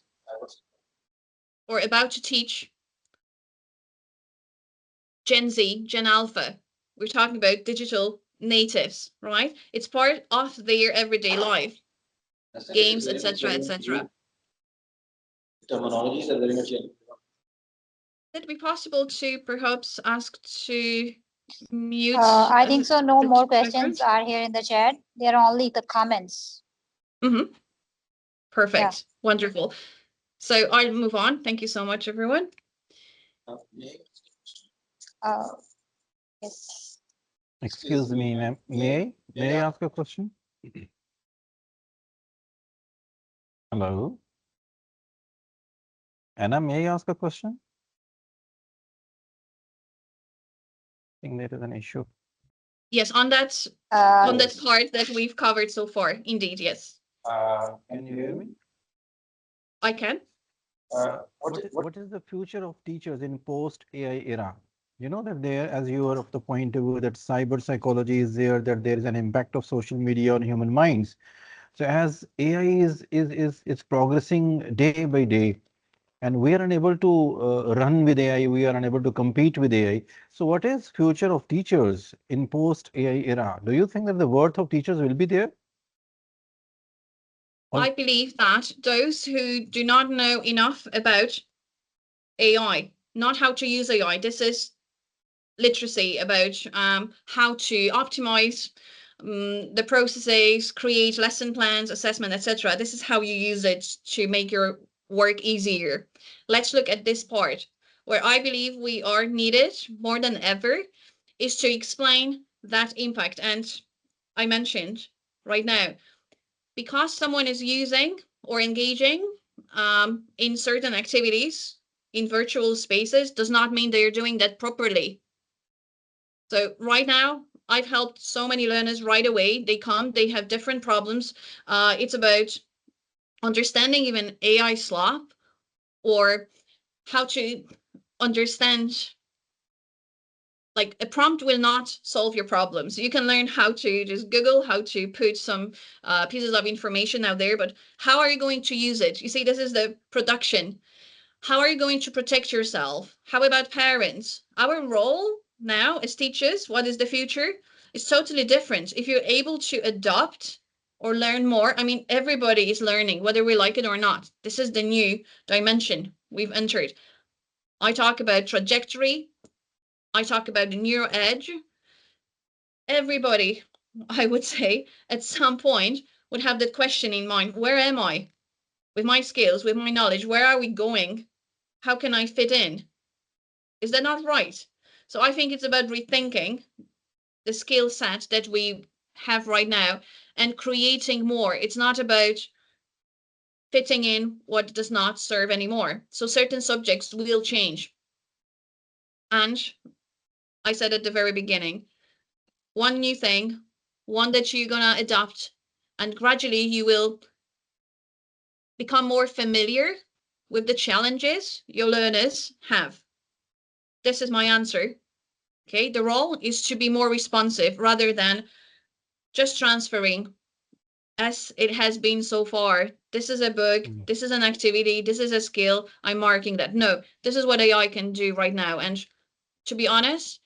about to teach Gen Z, Gen Alpha, we're talking about digital natives, right? It's part of their everyday life, games, etc., etc. Terminologies are very much. Would it be possible to perhaps ask to mute? I think so. No the more background? questions are here in the chat. There are only the comments. Mm-hmm. Perfect. Yeah. Wonderful. So I'll move on. Thank you so much, everyone. Yes. Excuse me, ma'am. May I ask a question? Hello? Anna, may I ask a question? I think there is an issue. Yes, on that part that we've covered so far. Indeed, yes. Can you hear me? I can. What is the future of teachers in post-AI era? You know that there, as you are of the point of view that cyber psychology is there, that there is an impact of social media on human minds. So as AI is progressing day by day, and we are unable to run with AI, we are unable to compete with AI. So what is future of teachers in post-AI era? Do you think that the worth of teachers will be there? I believe that those who do not know enough about AI, not how to use AI, this is literacy about how to optimize the processes, create lesson plans, assessment, etc. This is how you use it to make your work easier. Let's look at this part where I believe we are needed more than ever is to explain that impact. And I mentioned right now, because someone is using or engaging in certain activities in virtual spaces does not mean they're doing that properly. So right now, I've helped so many learners right away. They come, they have different problems. It's about understanding even AI slop or how to understand. Like a prompt will not solve your problems. You can learn how to just Google how to put some pieces of information out there, but how are you going to use it? You see, this is the production. How are you going to protect yourself? How about parents? Our role now as teachers, what is the future? Is totally different. If you're able to adopt or learn more, I mean, everybody is learning, whether we like it or not. This is the new dimension we've entered. I talk about trajectory. I talk about the neuro edge. Everybody, I would say, at some point would have that question in mind. Where am I? With my skills, with my knowledge, where are we going? How can I fit in? Is that not right? So I think it's about rethinking the skill set that we have right now and creating more. It's not about fitting in what does not serve anymore. So certain subjects will change. And I said at the very beginning, one new thing, one that you're gonna adopt, and gradually you will become more familiar with the challenges your learners have. This is my answer. Okay, the role is to be more responsive rather than just transferring as it has been so far. This is a book, this is an activity, this is a skill, I'm marking that. No, this is what AI can do right now. And to be honest,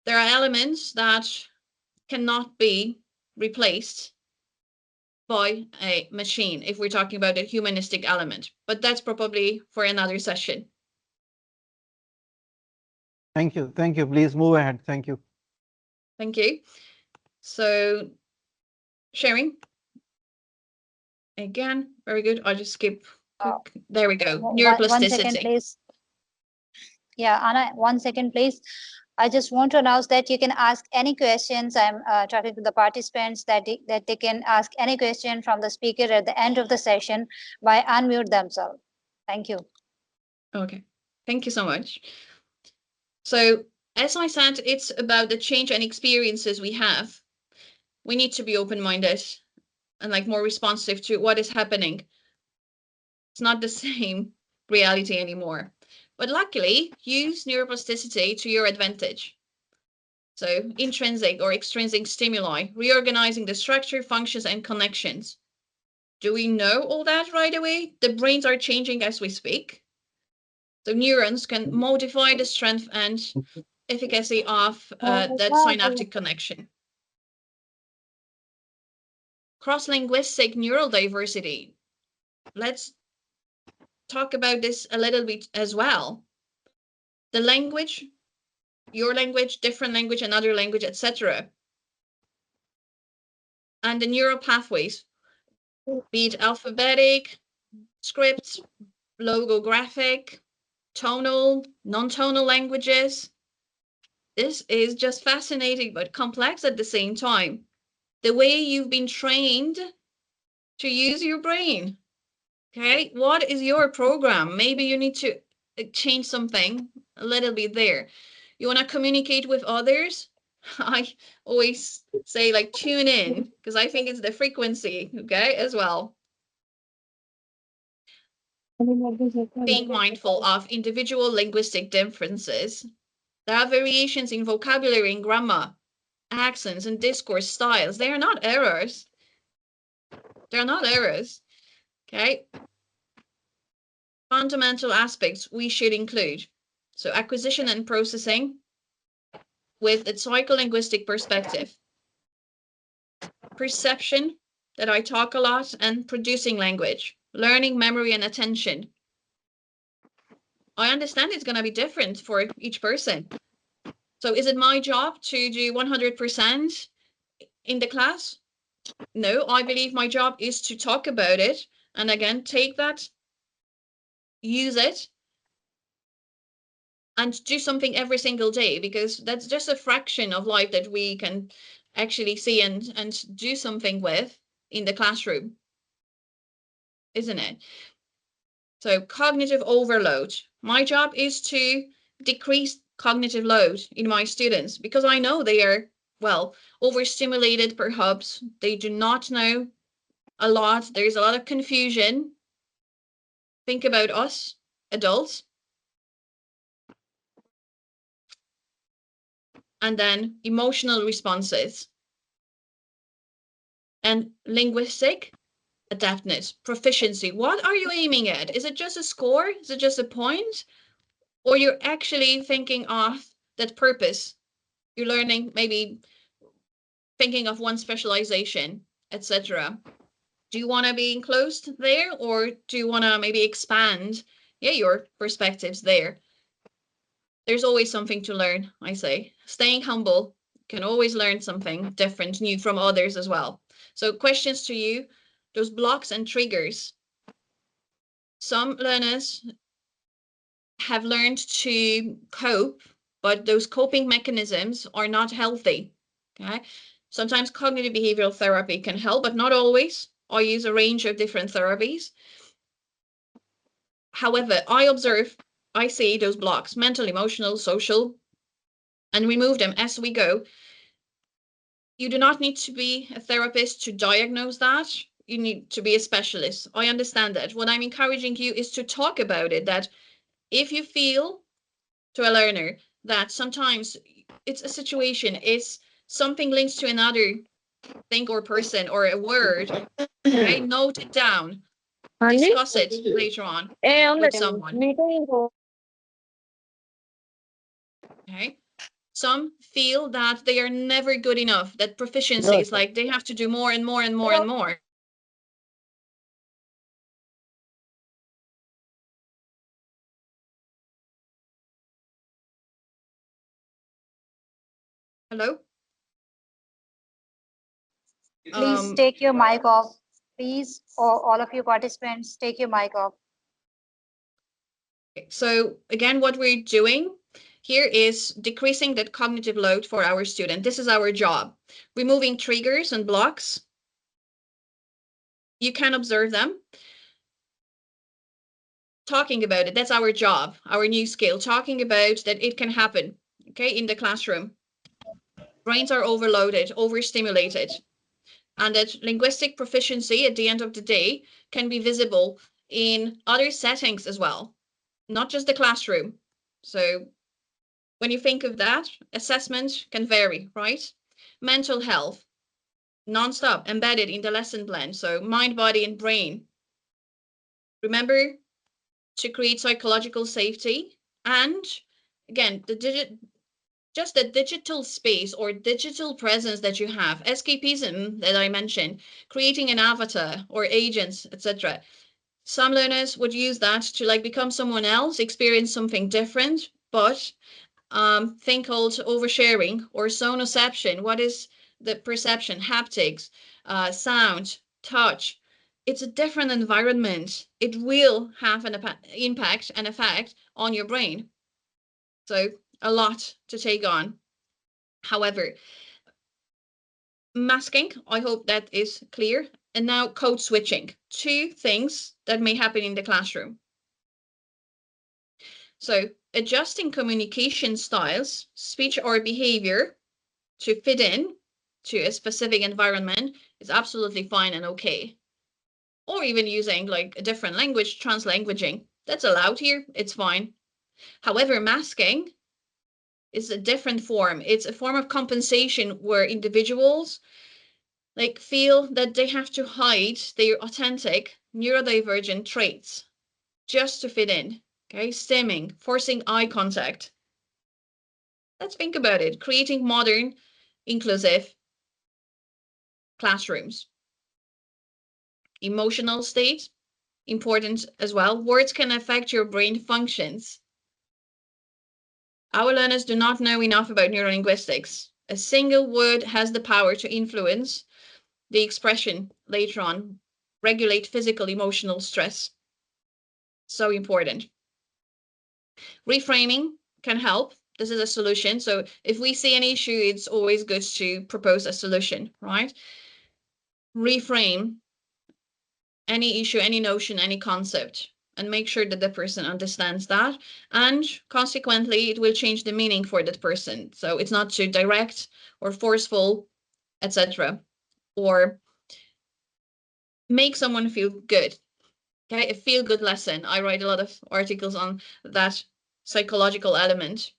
there are elements that cannot be replaced by a machine if we're talking about a humanistic element. But that's probably for another session. Thank you. Thank you. Please move ahead. Thank you. Thank you. So sharing. Again, very good. I'll just skip. There we go. 1 second, Neuroplasticity. please. Yeah, Anna, 1 second, please. I just want to announce that you can ask any questions. I'm talking to the participants that they can ask any question from the speaker at the end of the session by unmute themselves. Thank you. Okay, thank you so much. So as I said, it's about the change and experiences we have. We need to be open-minded and like more responsive to what is happening. It's not the same reality anymore. But luckily, use neuroplasticity to your advantage. So intrinsic or extrinsic stimuli, reorganizing the structure, functions, and connections. Do we know all that right away? The brains are changing as we speak. So neurons can modify the strength and efficacy of that synaptic connection. Cross-linguistic neurodiversity. Let's talk about this a little bit as well. The language, your language, different language, another language, etc. And the neural pathways, be it alphabetic, script, logographic, tonal, non-tonal languages. This is just fascinating but complex at the same time. The way you've been trained to use your brain. Okay, what is your program? Maybe you need to change something a little bit there. You want to communicate with others? I always say like tune in because I think it's the frequency, okay, as well. being mindful of individual linguistic differences. There are variations in vocabulary and grammar, accents and discourse styles. They are not errors. They're not errors. Okay. Fundamental aspects we should include. So acquisition and processing with a psycholinguistic perspective. Perception, that I talk a lot, and producing language. Learning, memory, and attention. I understand it's going to be different for each person. So is it my job to do 100% in the class? No, I believe my job is to talk about it. And again, take that, use it, and do something every single day, because that's just a fraction of life that we can actually see and do something with in the classroom, isn't it? So cognitive overload. My job is to decrease cognitive load in my students, because I know they are, well, overstimulated perhaps. They do not know a lot. There's a lot of confusion. Think about us, adults. And then emotional responses. And linguistic adaptness, proficiency. What are you aiming at? Is it just a score? Is it just a point? Or you're actually thinking of that purpose? You're learning, maybe thinking of one specialization, etc. Do you want to be enclosed there, or do you want to maybe expand, your perspectives there? There's always something to learn, I say. Staying humble, can always learn something different, new from others as well. So questions to you, those blocks and triggers. Some learners have learned to cope, but those coping mechanisms are not healthy. Okay. Sometimes cognitive behavioral therapy can help, but not always. I use a range of different therapies. However, I see those blocks, mental, emotional, social, and remove them as we go. You do not need to be a therapist to diagnose that. You need to be a specialist. I understand that. What I'm encouraging you is to talk about it, that if you feel to a learner that sometimes it's a situation, it's something linked to another thing or person or a word, okay, note it down, discuss it later on with someone. Okay. Some feel that they are never good enough, that proficiency is like they have to do more and more and more and more. Hello? Please take your mic off. Please, all of you participants, take your mic off. So again, what we're doing here is decreasing that cognitive load for our student. This is our job. Removing triggers and blocks. You can observe them. Talking about it, that's our job, our new skill. Talking about that it can happen, okay, in the classroom. Brains are overloaded, overstimulated. And that linguistic proficiency at the end of the day can be visible in other settings as well, not just the classroom. So when you think of that, assessment can vary, right? Mental health, non-stop, embedded in the lesson plan. So mind, body, and brain. Remember to create psychological safety. And again, just the digital space or digital presence that you have, escapism that I mentioned, creating an avatar or agents, etc. Some learners would use that to like become someone else, experience something different, but thing called oversharing or sonoception. What is the perception? Haptics, sound, touch. It's a different environment. It will have an impact and effect on your brain. So a lot to take on. However, masking, I hope that is clear. And now code switching, two things that may happen in the classroom. So adjusting communication styles, speech or behavior to fit in to a specific environment is absolutely fine and okay. or even using like a different language, translanguaging. That's allowed here, it's fine. However, masking is a different form. It's a form of compensation where individuals like feel that they have to hide their authentic neurodivergent traits just to fit in. Okay, stimming, forcing eye contact. Let's think about it. Creating modern, inclusive classrooms. Emotional state, important as well. Words can affect your brain functions. Our learners do not know enough about neurolinguistics. A single word has the power to influence the expression later on, regulate physical, emotional stress. So important. Reframing can help. This is a solution. So if we see an issue, it's always good to propose a solution, right? Reframe any issue, any notion, any concept, and make sure that the person understands that. And consequently, it will change the meaning for that person. So it's not too direct or forceful, etc. Or make someone feel good. Okay, a feel good lesson. I write a lot of articles on that psychological element.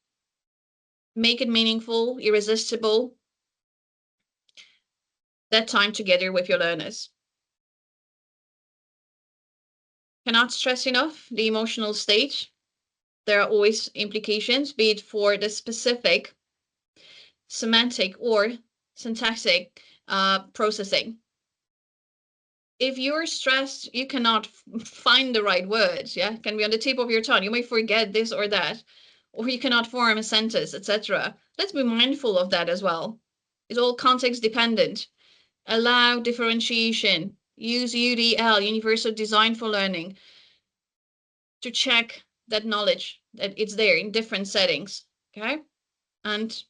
Make it meaningful, irresistible, that time together with your learners. Cannot stress enough the emotional state. There are always implications, be it for the specific semantic or syntactic processing. If you're stressed, you cannot find the right words. Yeah, it can be on the tip of your tongue. You may forget this or that, or you cannot form a sentence, etc. Let's be mindful of that as well. It's all context dependent. Allow differentiation. Use UDL, Universal Design for Learning, to check that knowledge, that it's there in different settings. Okay, and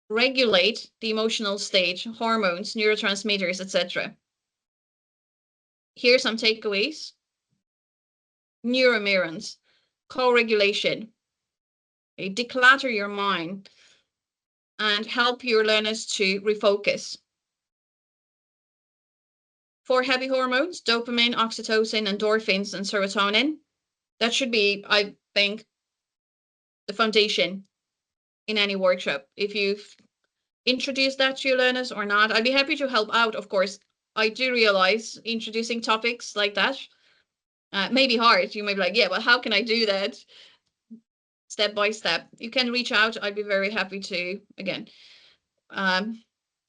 regulate the emotional state, hormones, neurotransmitters, etc. Here are some takeaways. Neuromirrors, co-regulation, declutter your mind, and help your learners to refocus. For happy hormones, dopamine, oxytocin, endorphins, and serotonin. That should be, I think, the foundation in any workshop. If you've introduced that to your learners or not, I'd be happy to help out, of course. I do realize introducing topics like that may be hard. You may be like, yeah, but how can I do that? Step by step. You can reach out. I'd be very happy to, again,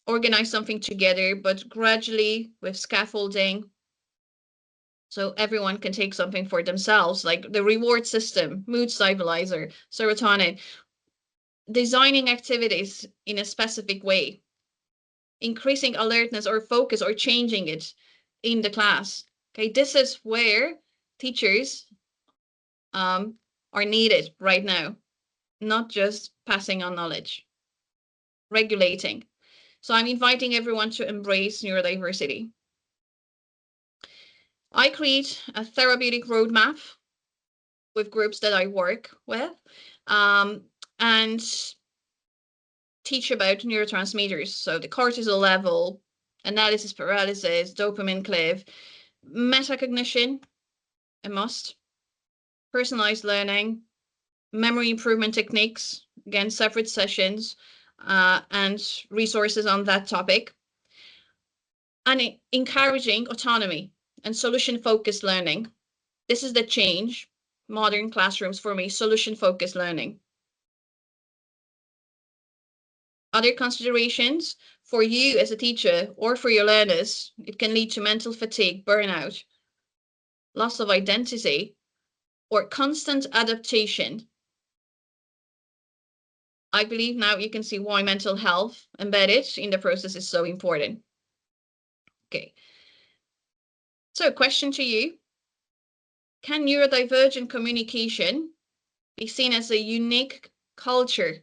organize something together, but gradually with scaffolding, so everyone can take something for themselves, like the reward system, mood stabilizer, serotonin, designing activities in a specific way, increasing alertness or focus or changing it in the class. Okay, this is where teachers are needed right now, not just passing on knowledge. Regulating. So I'm inviting everyone to embrace neurodiversity. I create a therapeutic roadmap with groups that I work with, and teach about neurotransmitters. So the cortisol level, analysis paralysis, dopamine cliff, metacognition, a must, personalized learning, memory improvement techniques, again, separate sessions, and resources on that topic, and encouraging autonomy and solution-focused learning. This is the change, modern classrooms for me, solution-focused learning. Other considerations for you as a teacher or for your learners, it can lead to mental fatigue, burnout, loss of identity, or constant adaptation. I believe now you can see why mental health embedded in the process is so important. Okay. So, question to you. Can neurodivergent communication be seen as a unique culture,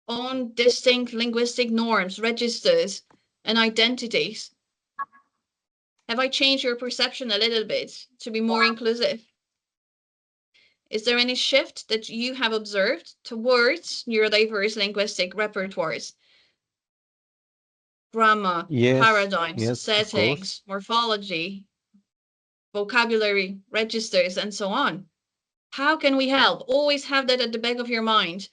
own distinct linguistic norms, registers, and identities? Have I changed your perception a little bit to be more inclusive? Is there any shift that you have observed towards neurodiverse linguistic repertoires? Grammar, Yes, paradigms, yes, of course. settings, morphology. vocabulary registers, and so on. How can we help? Always have that at the back of your mind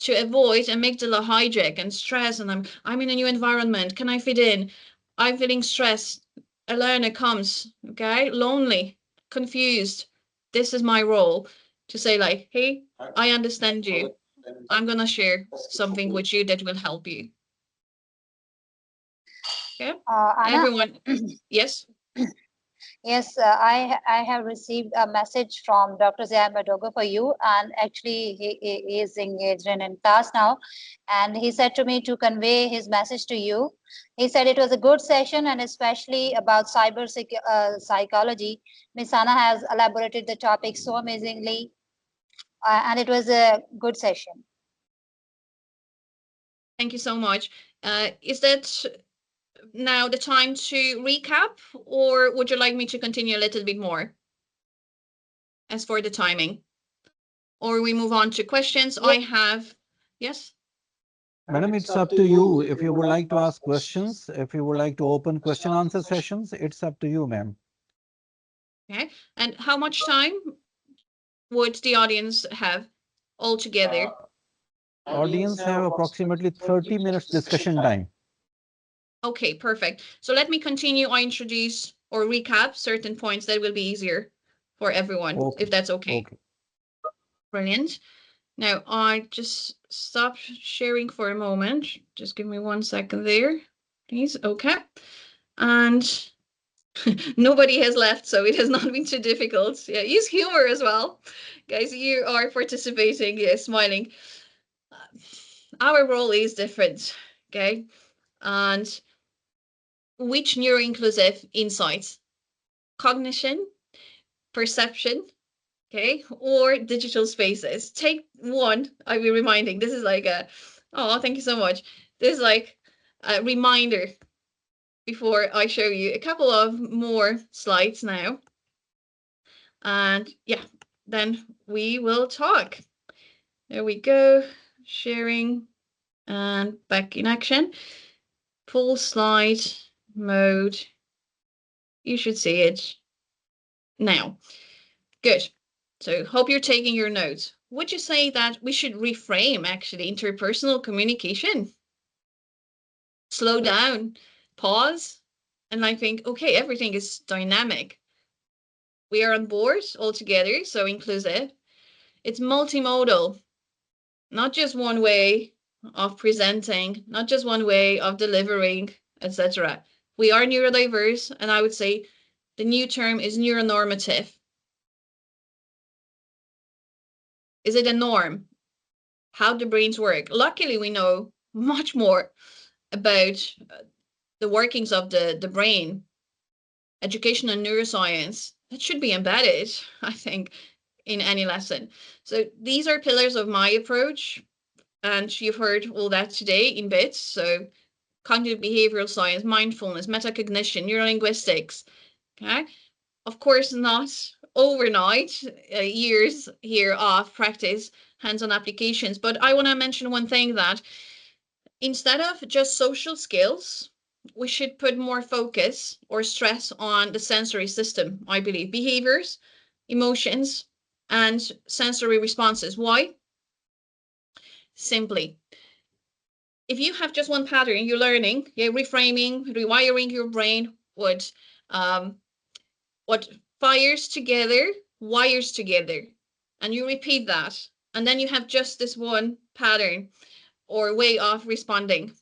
to avoid amygdala hijack and stress. And I'm in a new environment. Can I fit in? I'm feeling stressed. A learner comes, okay, lonely, confused. This is my role to say like, hey, I understand you. I'm gonna share something with you that will help you. Okay, Anna, everyone. Yes. yes, I have received a message from Dr. Ziad Madoga for you, and actually he is engaged in class now, and he said to me to convey his message to you. He said it was a good session, and especially about psychology. Miss Anna has elaborated the topic so amazingly, and it was a good session. Thank you so much. Is that now the time to recap, or would you like me to continue a little bit more as for the timing? Or we move on to questions. Yeah. I have, yes? Madam, it's up to you. If you would like to ask questions, if you would like to open question answer sessions, it's up to you, ma'am. Okay. And how much time would the audience have altogether? Audience have approximately 30 minutes discussion time. Okay, perfect. So let me continue. I introduce or recap certain points that will be easier for everyone, Okay. if that's okay. Okay. Brilliant. Now I just stop sharing for a moment. Just give me 1 second there, please. Okay. And nobody has left, so it has not been too difficult. Yeah, use humor as well. Guys, you are participating, yeah, smiling. Our role is different, okay? And which neuro-inclusive insights? Cognition, perception, okay, or digital spaces. Take one. I'll be reminding. This is like a, oh, thank you so much. This is like a reminder before I show you a couple of more slides now. And yeah, then we will talk. There we go. Sharing and back in action. Full slide mode. You should see it now. Good. So hope you're taking your notes. Would you say that we should reframe actually interpersonal communication? Slow down, pause, and I think, okay, everything is dynamic. We are on board all together, so inclusive. It's multimodal, not just one way of presenting, not just one way of delivering, etc. We are neurodiverse, and I would say the new term is neuronormative. Is it a norm? How the brains work? Luckily, we know much more about the workings of the brain, education and neuroscience. That should be embedded, I think, in any lesson. So these are pillars of my approach, and you've heard all that today in bits. So cognitive behavioral science, mindfulness, metacognition, neurolinguistics. Okay, of course, not overnight, years here of practice, hands-on applications. But I want to mention one thing, that instead of just social skills, we should put more focus or stress on the sensory system, I believe, behaviors, emotions, and sensory responses. Why? Simply, if you have just one pattern you're learning, yeah, reframing, rewiring your brain, um, what fires together wires together, and you repeat that, and then you have just this one pattern or way of responding.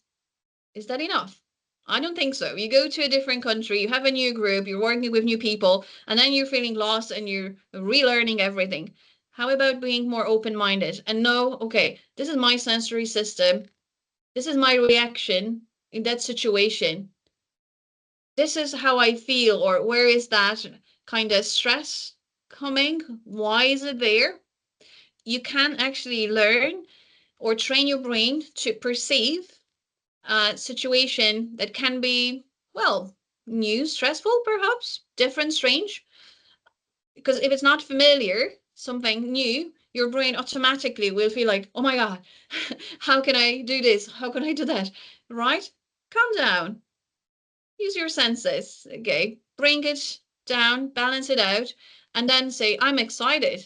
Is that enough? I don't think so. You go to a different country, you have a new group, you're working with new people, and then you're feeling lost and you're relearning everything. How about being more open-minded and know, okay, this is my sensory system, this is my reaction in that situation, this is how I feel, or where is that kind of stress coming? Why is it there? You can actually learn or train your brain to perceive a situation that can be, well, new, stressful, perhaps, different, strange. Because if it's not familiar, something new, your brain automatically will feel like, oh my God, how can I do this? How can I do that? Right? Calm down. Use your senses, okay? Bring it down, balance it out, and then say, I'm excited.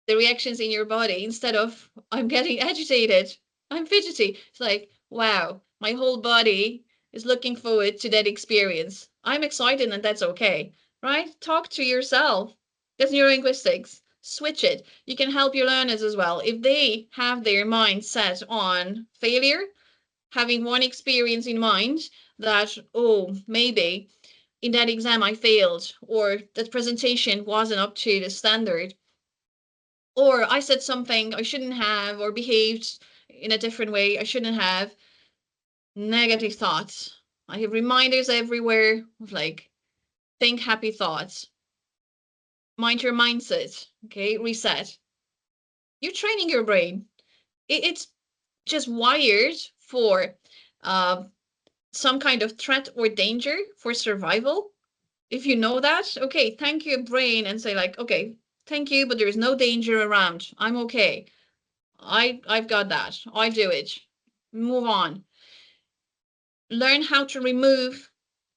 The reactions in your body, instead of I'm getting agitated, I'm fidgety. It's like, wow, my whole body is looking forward to that experience. I'm excited, and that's okay, right? Talk to yourself. That's neurolinguistics. Switch it. You can help your learners as well. If they have their mind set on failure, having one experience in mind that, oh, maybe in that exam I failed, or that presentation wasn't up to the standard, or I said something I shouldn't have, or behaved in a different way I shouldn't have. Negative thoughts. I have reminders everywhere of like, think happy thoughts. Mind your mindset. Okay, reset. You're training your brain. It's just wired for uh, some kind of threat or danger for survival. If you know that, okay, thank your brain and say like, okay, thank you, but there's no danger around. I'm okay. I've got that. I do it. Move on. Learn how to remove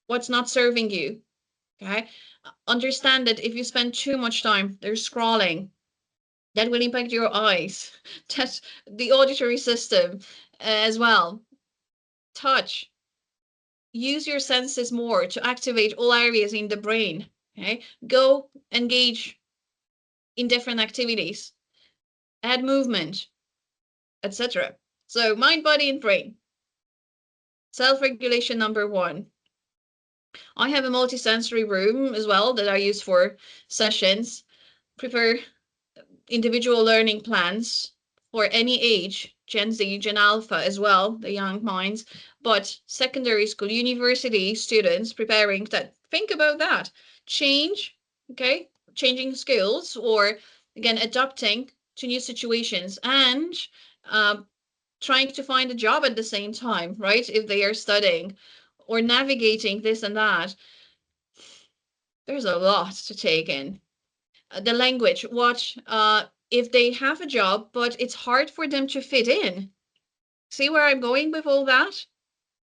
what's not serving you. Okay. Understand that if you spend too much time there scrolling, that will impact your eyes. That's the auditory system as well. Touch. Use your senses more to activate all areas in the brain. Okay. Go engage in different activities. Add movement, etc. So mind, body, and brain. Self-regulation number one. I have a multi-sensory room as well that I use for sessions. Prepare individual learning plans for any age, Gen Z, Gen Alpha as well, the young minds, but secondary school, university students preparing that. Think about that. Change, okay? Changing skills, or again, adapting to new situations, and trying to find a job at the same time, right? If they are studying or navigating this and that. There's a lot to take in. The language, what if they have a job, but it's hard for them to fit in? See where I'm going with all that?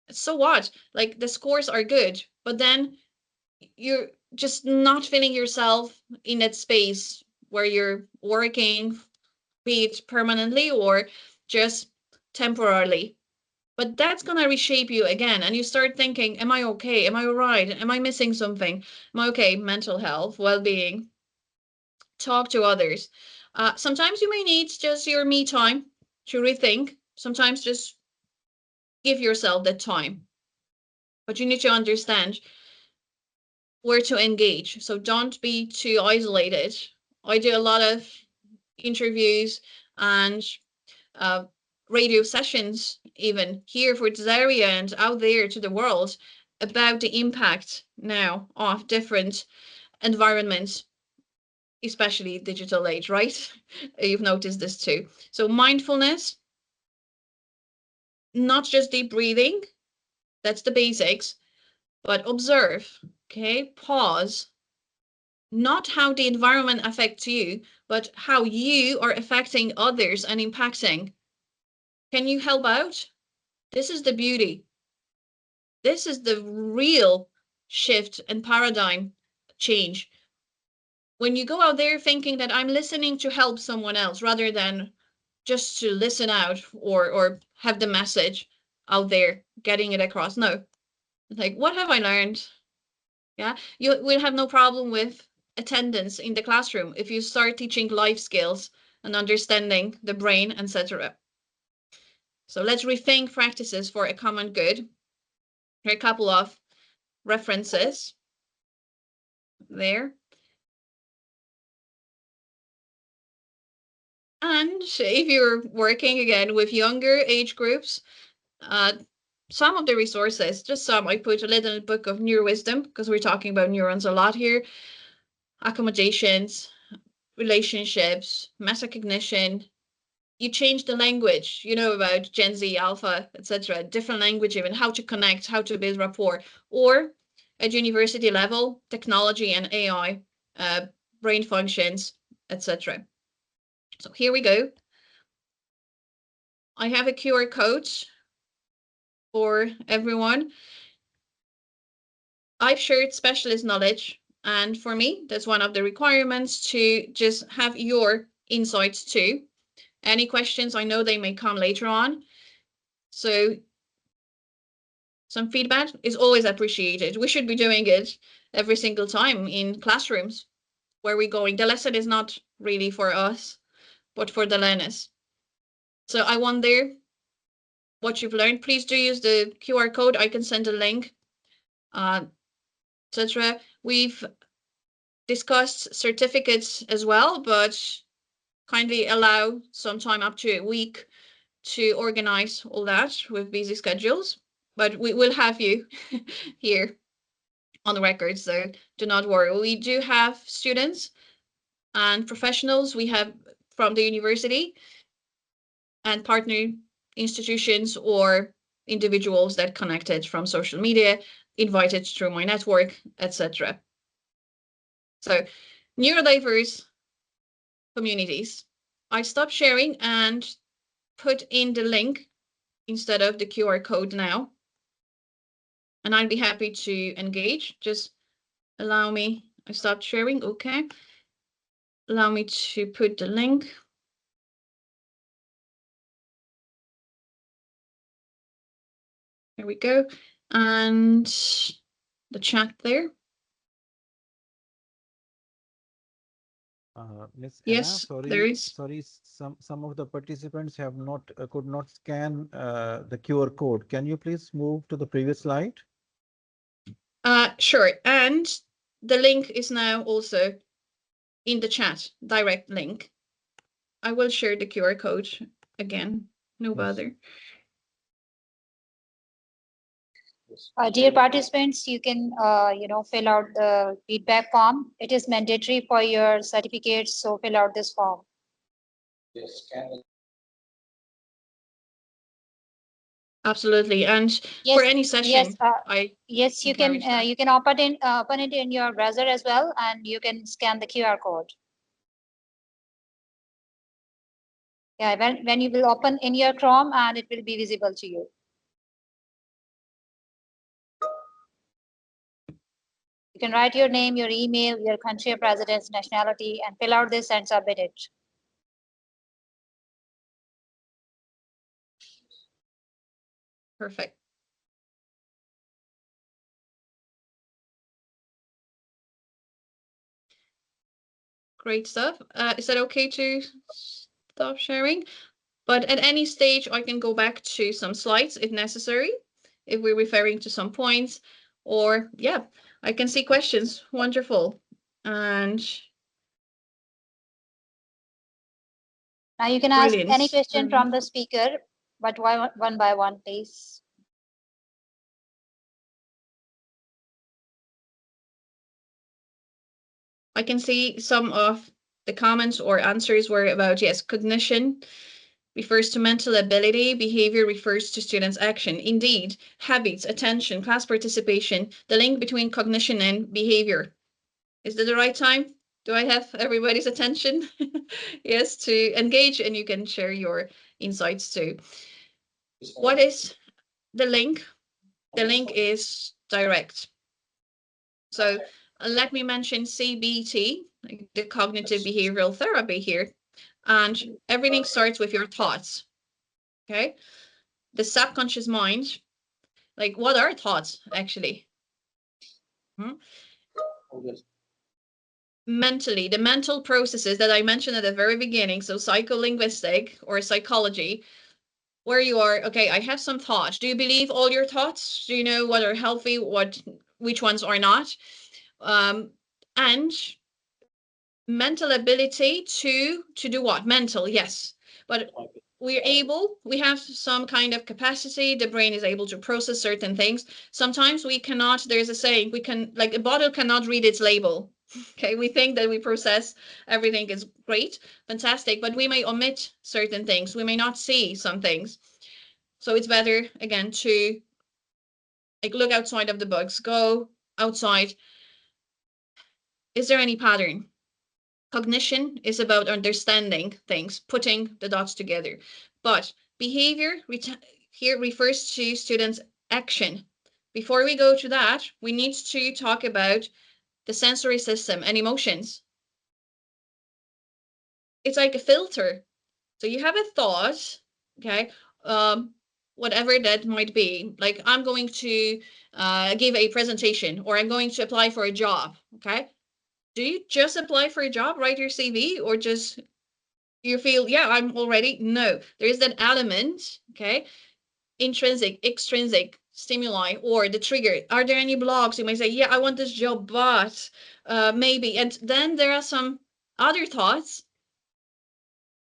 So what? Like the scores are good, but then you're just not feeling yourself in that space where you're working, be it permanently or just temporarily. But that's going to reshape you again. And you start thinking, am I okay? Am I all right? Am I missing something? Am I okay? Mental health, well-being. Talk to others. Sometimes you may need just your me time to rethink. Sometimes just give yourself that time. But you need to understand where to engage. So don't be too isolated. I do a lot of interviews and uh, radio sessions, even here for this area and out there to the world, about the impact now of different environments, especially digital age, right? You've noticed this too. So mindfulness, not just deep breathing, that's the basics, but observe, okay? Pause, not how the environment affects you, but how you are affecting others and impacting. Can you help out? This is the beauty. This is the real shift and paradigm change. When you go out there thinking that I'm listening to help someone else rather than just to listen out or have the message out there, getting it across. No, like, what have I learned? Yeah, you will have no problem with attendance in the classroom if you start teaching life skills and understanding the brain, etc. So let's rethink practices for a common good. Here are a couple of references there. And if you're working again with younger age groups, some of the resources, just some, I put a little book of neurowisdom because we're talking about neurons a lot here. Accommodations, relationships, metacognition. You change the language, you know, about Gen Z, Alpha, etc. Different language, even how to connect, how to build rapport, or at university level, technology and AI, brain functions, etc. So here we go. I have a QR code for everyone. I've shared specialist knowledge And for me, that's one of the requirements, to just have your insights too. Any questions, I know they may come later on. So some feedback is always appreciated. We should be doing it every single time in classrooms where we're going. The lesson is not really for us, but for the learners. So I wonder what you've learned. Please do use the QR code. I can send a link, etc. We've discussed certificates as well, but kindly allow some time up to a week to organize all that with busy schedules. But we will have you here on the record, so do not worry. We do have students and professionals. We have from the university and partner institutions or individuals that connected from social media, invited through my network, etc. So neurodiverse communities. I stopped sharing and put in the link instead of the QR code now. And I'd be happy to engage. Just allow me, I stopped sharing, okay. Allow me to put the link. There we go. And the chat there. Miss Anna, Yes, there is. sorry, some of the participants have not could not scan the QR code. Can you please move to the previous slide? Sure. And the link is now also in the chat, direct link. I will share the QR code again. No bother. Dear participants, you can, fill out the feedback form. It is mandatory for your certificates, so fill out this form. Absolutely. And Yes, for any session, yes, you can open it in your browser as well, and you can scan the QR code. Yeah, when you will open in your Chrome, and it will be visible to you. You can write your name, your email, your country of residence, nationality, and fill out this and submit it. Perfect. Great stuff. Is that okay to stop sharing? But at any stage, I can go back to some slides if necessary, if we're referring to some points, or yeah, I can see questions. Wonderful. And now you can ask brilliant. any question from the speaker, but one by one, please. I can see some of the comments or answers were about, yes, cognition refers to mental ability, behavior refers to students' action. Indeed, habits, attention, class participation, the link between cognition and behavior. Is that the right time? Do I have everybody's attention? Yes, to engage, and you can share your insights too. What is the link? The link is direct. So let me mention CBT, the cognitive behavioral therapy here. And everything starts with your thoughts. Okay. The subconscious mind, like what are thoughts actually? Mentally, the mental processes that I mentioned at the very beginning, so psycholinguistic or psychology, where you are, okay, I have some thoughts. Do you believe all your thoughts? Do you know what are healthy, which ones are not? And mental ability to do what? Mental, yes. But we have some kind of capacity. The brain is able to process certain things. Sometimes we cannot, there's a saying, we can, like a bottle cannot read its label. Okay, we think that we process everything is great, fantastic, but we may omit certain things. We may not see some things. So it's better, again, to like look outside of the box, go outside. Is there any pattern? Cognition is about understanding things, putting the dots together. But behavior here refers to students' action. Before we go to that, we need to talk about the sensory system and emotions. It's like a filter. So you have a thought, okay, whatever that might be. Like, I'm going to give a presentation, or I'm going to apply for a job, okay? Do you just apply for a job, write your CV, or just you feel, yeah, I'm already? No, there is that element, okay? Intrinsic, extrinsic stimuli, or the trigger. Are there any blocks? You might say, yeah, I want this job, but maybe. And then there are some other thoughts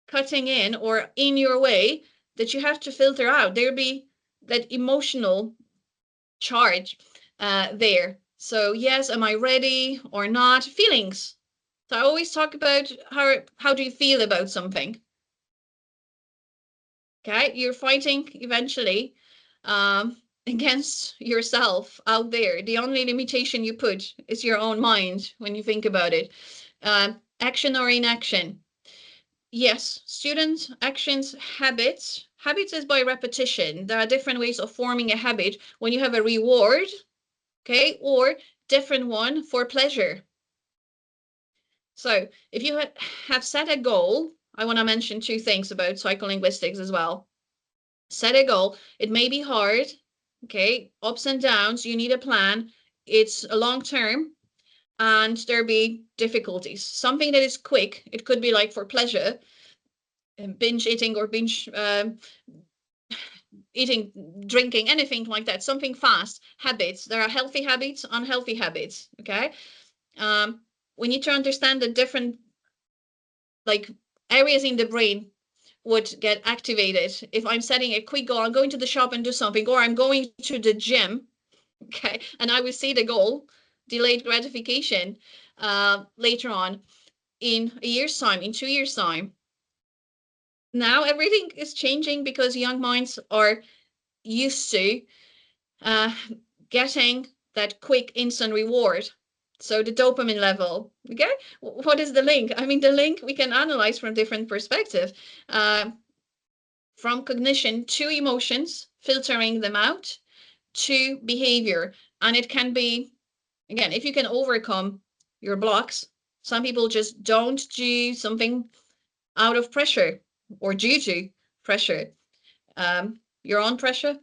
cutting in or in your way that you have to filter out. There'll be that emotional charge there. So yes, am I ready or not? Feelings. So I always talk about how do you feel about something. Okay, you're fighting eventually against yourself out there. The only limitation you put is your own mind when you think about it. Action or inaction. Yes, students, actions, habits. Habits is by repetition. There are different ways of forming a habit when you have a reward, okay, or different one for pleasure. So if you have set a goal, I want to mention two things about psycholinguistics as well. Set a goal. It may be hard, okay, ups and downs. You need a plan. It's a long term, and there be difficulties. Something that is quick, it could be like for pleasure, binge eating or binge eating, drinking, anything like that, something fast. Habits, there are healthy habits, unhealthy habits, okay? We need to understand the different like areas in the brain would get activated. If I'm setting a quick goal, I'm going to the shop and do something, or I'm going to the gym, okay, and I will see the goal, delayed gratification, later on in a year's time, in 2 years' time. Now everything is changing because young minds are used to uh, getting that quick instant reward. So the dopamine level, okay? What is the link? I mean, the link we can analyze from different perspectives, from cognition to emotions, filtering them out, to behavior. And it can be, again, if you can overcome your blocks. Some people just don't do something out of pressure or due to pressure. Your own pressure,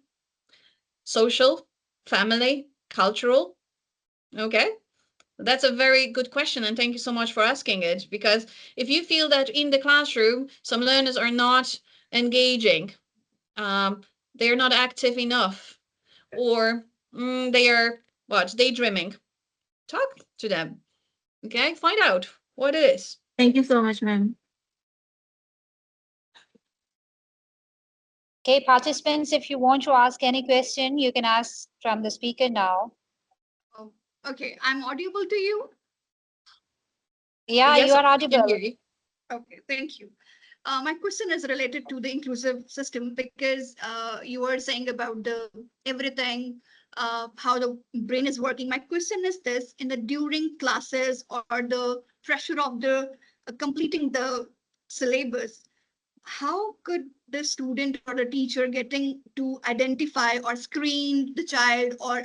social, family, cultural. Okay, that's a very good question, and thank you so much for asking it. Because if you feel that in the classroom some learners are not engaging, um, they're not active enough, or they are what, daydreaming, talk to them. Okay, find out what it is. Thank you so much, ma'am. Okay, participants, if you want to ask any question, you can ask from the speaker now. Oh, okay, I'm audible to you? Yeah, Yes, you are I can hear audible. you. Okay, thank you. My question is related to the inclusive system because you were saying about the everything, how the brain is working. My question is this: in the during classes or the pressure of the completing the syllabus, how could the student or the teacher getting to identify or screen the child or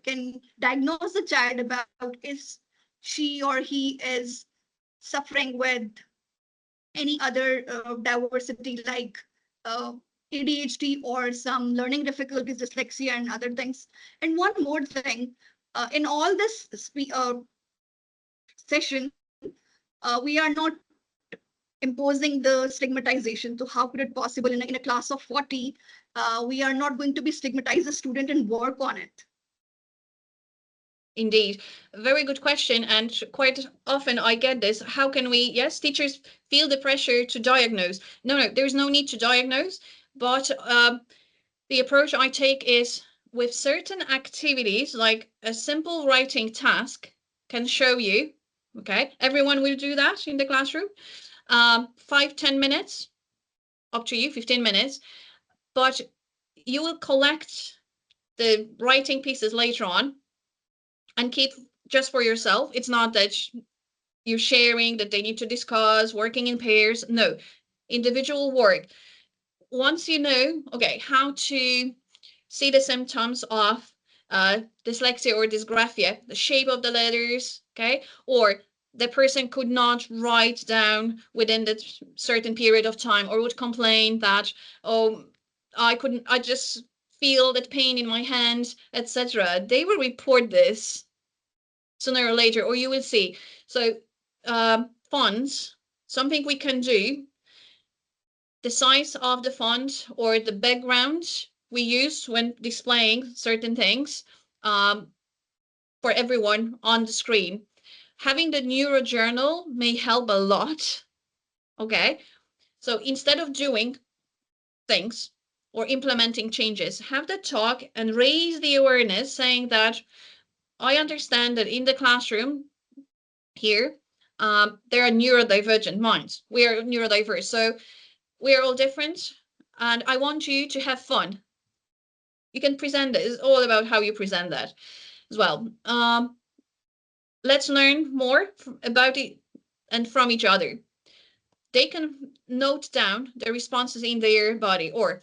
can diagnose the child about if she or he is suffering with any other diversity like uh, ADHD or some learning difficulties, dyslexia, and other things. And one more thing, in all this session, we are not imposing the stigmatization. So how could it possible in a class of 40, we are not going to be stigmatize the student and work on it? Indeed, very good question. And quite often I get this. How can we, yes, teachers feel the pressure to diagnose. No, there's no need to diagnose. But the approach I take is with certain activities, like a simple writing task can show you, okay, everyone will do that in the classroom. 5-10 minutes, up to you, 15 minutes. But you will collect the writing pieces later on and keep just for yourself. It's not that you're sharing, that they need to discuss, working in pairs. No, individual work. Once you know, okay, how to see the symptoms of dyslexia or dysgraphia, the shape of the letters, okay? Or the person could not write down within that certain period of time, or would complain that, oh, I just feel that pain in my hand, etc. They will report this sooner or later, or you will see. So fonts, something we can do, the size of the font or the background we use when displaying certain things, for everyone on the screen. Having the neuro journal may help a lot. Okay, so instead of doing things or implementing changes, have the talk and raise the awareness, saying that I understand that in the classroom here, there are neurodivergent minds. We are neurodiverse, so we are all different, and I want you to have fun. You can present it. It's all about how you present that as well. Let's learn more about it and from each other. They can note down the responses in their body, or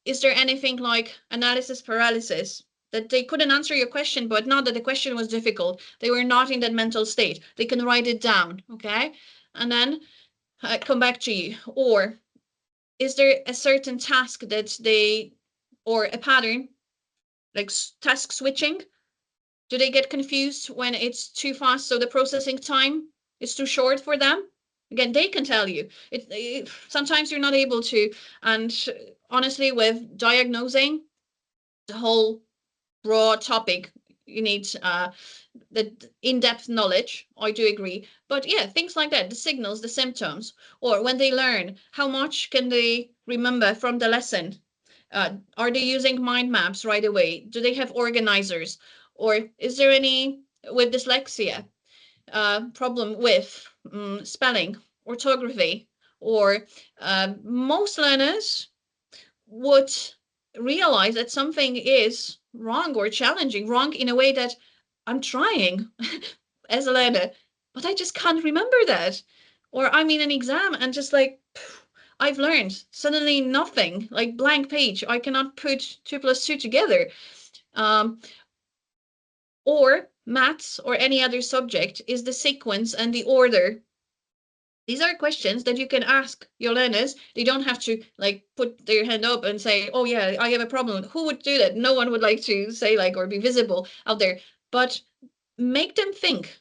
is there anything like analysis paralysis, that they couldn't answer your question, but not that the question was difficult, they were not in that mental state, they can write it down, okay, and then come back to you. Or is there a certain task that they, or a pattern, like task switching, do they get confused when it's too fast, so the processing time is too short for them? Again, they can tell you. Sometimes you're not able to. And honestly, with diagnosing the whole broad topic, you need the in-depth knowledge. I do agree. But yeah, things like that, the signals, the symptoms, or when they learn, how much can they remember from the lesson? Are they using mind maps right away? Do they have organizers? Or is there any, with dyslexia, problem with spelling, orthography? Or most learners would realize that something is wrong or challenging, wrong in a way that I'm trying as a learner, but I just can't remember that. Or I'm in an exam and just like, I've learned suddenly nothing, like blank page. I cannot put 2 + 2 together. Um, or maths or any other subject is the sequence and the order. These are questions that you can ask your learners. They don't have to like put their hand up and say, oh yeah, I have a problem. Who would do that? No one would like to say like, or be visible out there, but make them think.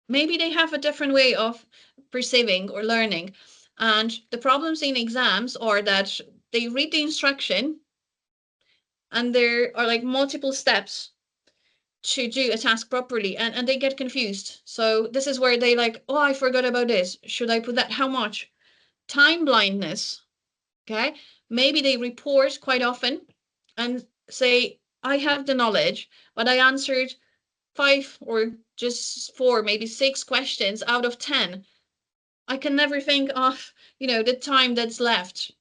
Maybe they have a different way of perceiving or learning. And the problems in exams are that they read the instruction and there are like multiple steps to do a task properly, and they get confused. So this is where they like, oh, I forgot about this. Should I put that? How much? Time blindness. Okay. Maybe they report quite often and say, I have the knowledge, but I answered 5 or just 4, maybe 6 questions out of 10. I can never think of, the time that's left.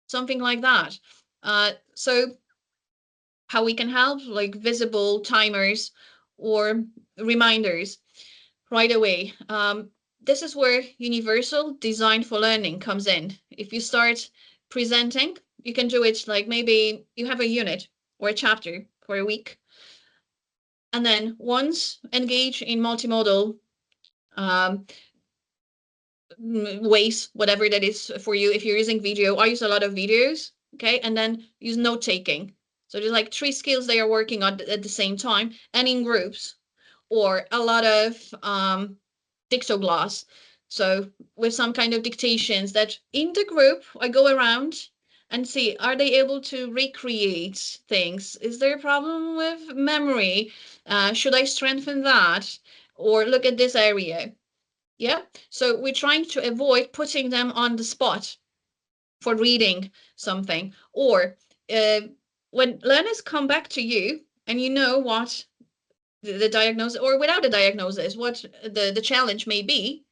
Something like that. So how we can help, like visible timers or reminders right away. This is where universal design for learning comes in. If you start presenting, you can do it like maybe you have a unit or a chapter for a week. And then once engage in multimodal ways, whatever that is for you. If you're using video, I use a lot of videos, okay? And then use note taking. So there's like 3 skills they are working on at the same time and in groups, or a lot of dictogloss. So with some kind of dictations that in the group, I go around and see, are they able to recreate things? Is there a problem with memory? Should I strengthen that? Or look at this area. Yeah, so we're trying to avoid putting them on the spot for reading something. Or when learners come back to you and you know what the diagnosis, or without a diagnosis, what the challenge may be,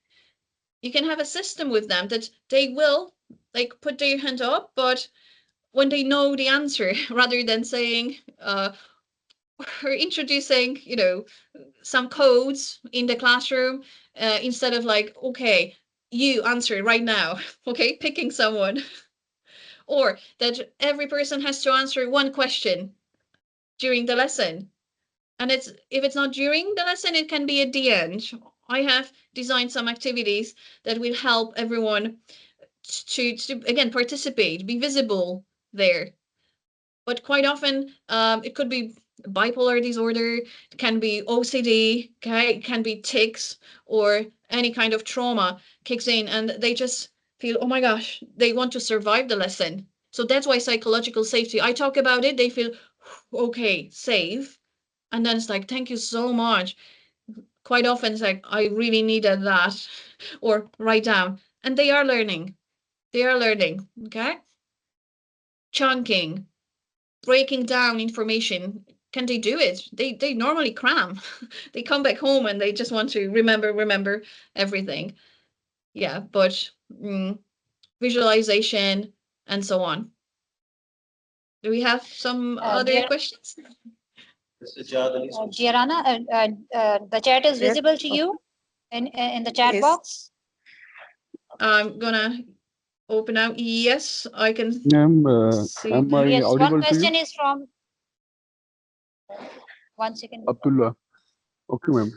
you can have a system with them that they will like put their hand up, but when they know the answer, rather than saying, or introducing, some codes in the classroom, instead of like, okay, you answer right now, okay, picking someone, or that every person has to answer one question. during the lesson. And if it's not during the lesson, it can be at the end. I have designed some activities that will help everyone to again participate, be visible there. But quite often, it could be bipolar disorder, it can be OCD, okay, it can be tics, or any kind of trauma kicks in, and they just feel, oh my gosh, they want to survive the lesson. So that's why psychological safety. I talk about it, they feel okay, safe, and then it's like, thank you so much. Quite often it's like, I really needed that, or write down, and they are learning. They are learning, okay? Chunking, breaking down information. Can they do it? They normally cram. They come back home and they just want to remember everything. Yeah, but visualization and so on. Do we have some other questions? Gianna, the chat is visible to you in the chat box. I'm gonna open out. Yes, I can see. Am I Yes, audible one to you? question is from. 1 second. Abdullah. Okay, ma'am.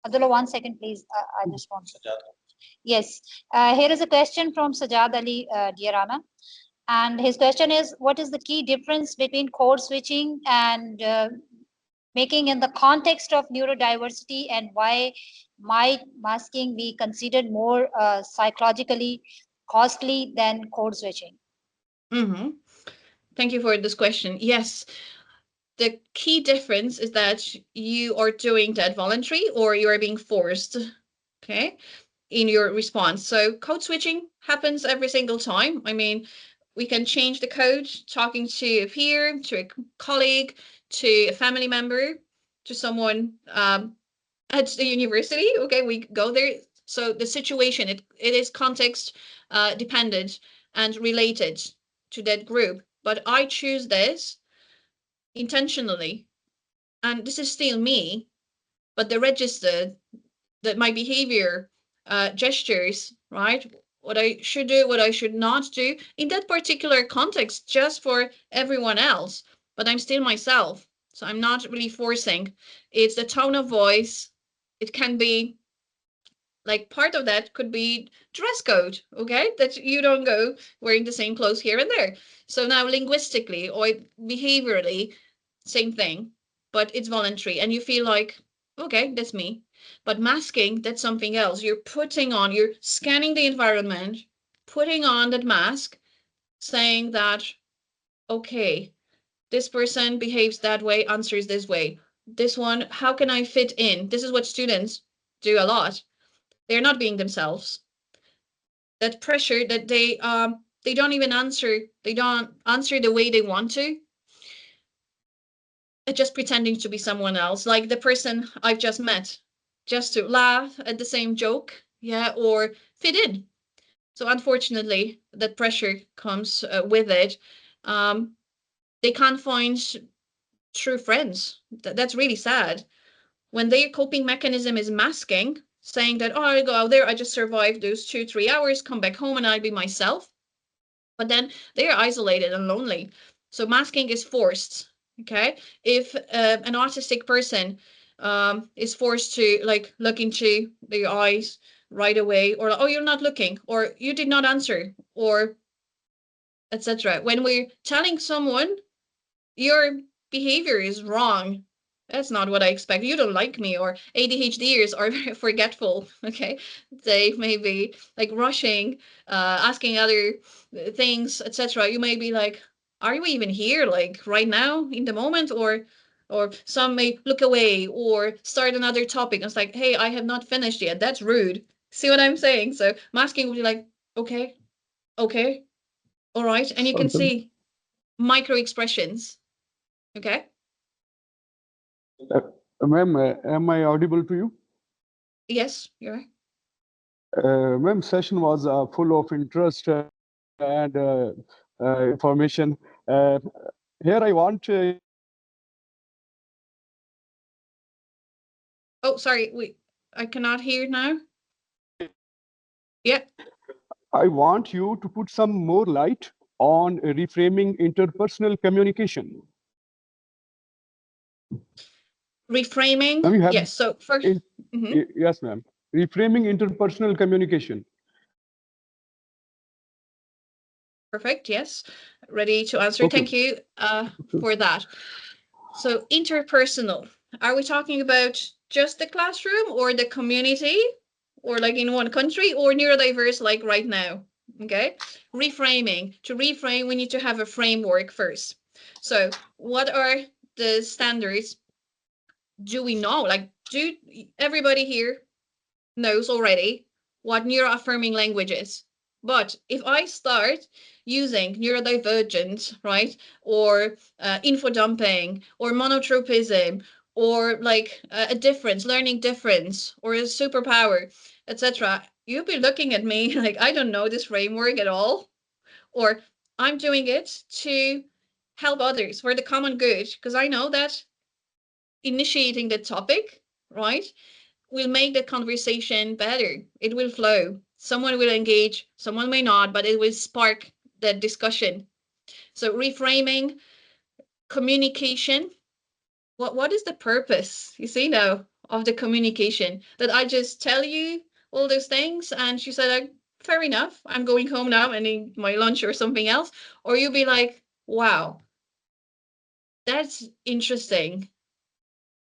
Abdullah, 1 second, please. I just want to. Yes, here is a question from Sajad Ali Diarana. And his question is, what is the key difference between code switching and making in the context of neurodiversity, and why might masking be considered more psychologically costly than code switching? Mm-hmm. Thank you for this question. Yes, the key difference is that you are doing that voluntary or you are being forced, okay, in your response. So code switching happens every single time. I mean, we can change the code talking to a peer, to a colleague, to a family member, to someone at the university. Okay, we go there. So the situation, it is context dependent and related to that group. But I choose this intentionally, and this is still me, but the register that my behavior, gestures, right? What I should do, what I should not do in that particular context, just for everyone else. But I'm still myself. So I'm not really forcing. It's the tone of voice. It can be like part of that could be dress code, okay? That you don't go wearing the same clothes here and there. So now linguistically or behaviorally, same thing, but it's voluntary and you feel like, okay, that's me. But masking, that's something else. You're scanning the environment, putting on that mask, saying that, okay, this person behaves that way, answers this way. This one, how can I fit in? This is what students do a lot. They're not being themselves. That pressure that they don't even answer, they don't answer the way they want to. Just pretending to be someone else, like the person I've just met, just to laugh at the same joke, yeah, or fit in. So unfortunately, that pressure comes with it. They can't find true friends. That's really sad. When their coping mechanism is masking, saying that, oh, I go out there, I just survived those 2-3 hours, come back home and I'll be myself. But then they are isolated and lonely. So masking is forced. Okay, if an autistic person is forced to like look into their eyes right away, or oh, you're not looking, or you did not answer, or etc. When we're telling someone your behavior is wrong, that's not what I expect. You don't like me, or ADHDers are very forgetful. Okay, they may be like rushing, asking other things, etc. You may be like, "Are you even here? Like right now, in the moment?" Or some may look away or start another topic. It's like, "Hey, I have not finished yet." That's rude. See what I'm saying? So masking would be like, "Okay, okay, all right," and you can Okay. see micro expressions. Okay. Ma'am, am I audible to you? Yes, you're right. Ma'am, session was full of interest and information. Here I want Oh, sorry. I cannot hear now. Yeah. I want you to put some more light on reframing interpersonal communication. Reframing. Ma'am, you have Yes. So first. yes, ma'am. Reframing interpersonal communication. Perfect. Yes. Ready to answer. Okay. Thank you for that. So interpersonal. Are we talking about just the classroom or the community or like in one country or neurodiverse like right now? Okay. Reframing. To reframe, we need to have a framework first. So what are the standards? Do we know? Like, do everybody here knows already what neuroaffirming language is? But if I start using neurodivergent, right, or info dumping, or monotropism, or like a difference, learning difference, or a superpower, etc., you'll be looking at me like I don't know this framework at all, or I'm doing it to help others for the common good, because I know that initiating the topic, right, will make the conversation better. It will flow. Someone will engage, someone may not, but it will spark the discussion. So reframing, communication. What is the purpose, you see now, of the communication? That I just tell you all those things and she said, like, fair enough, I'm going home now and eat my lunch or something else. Or you'll be like, wow, that's interesting.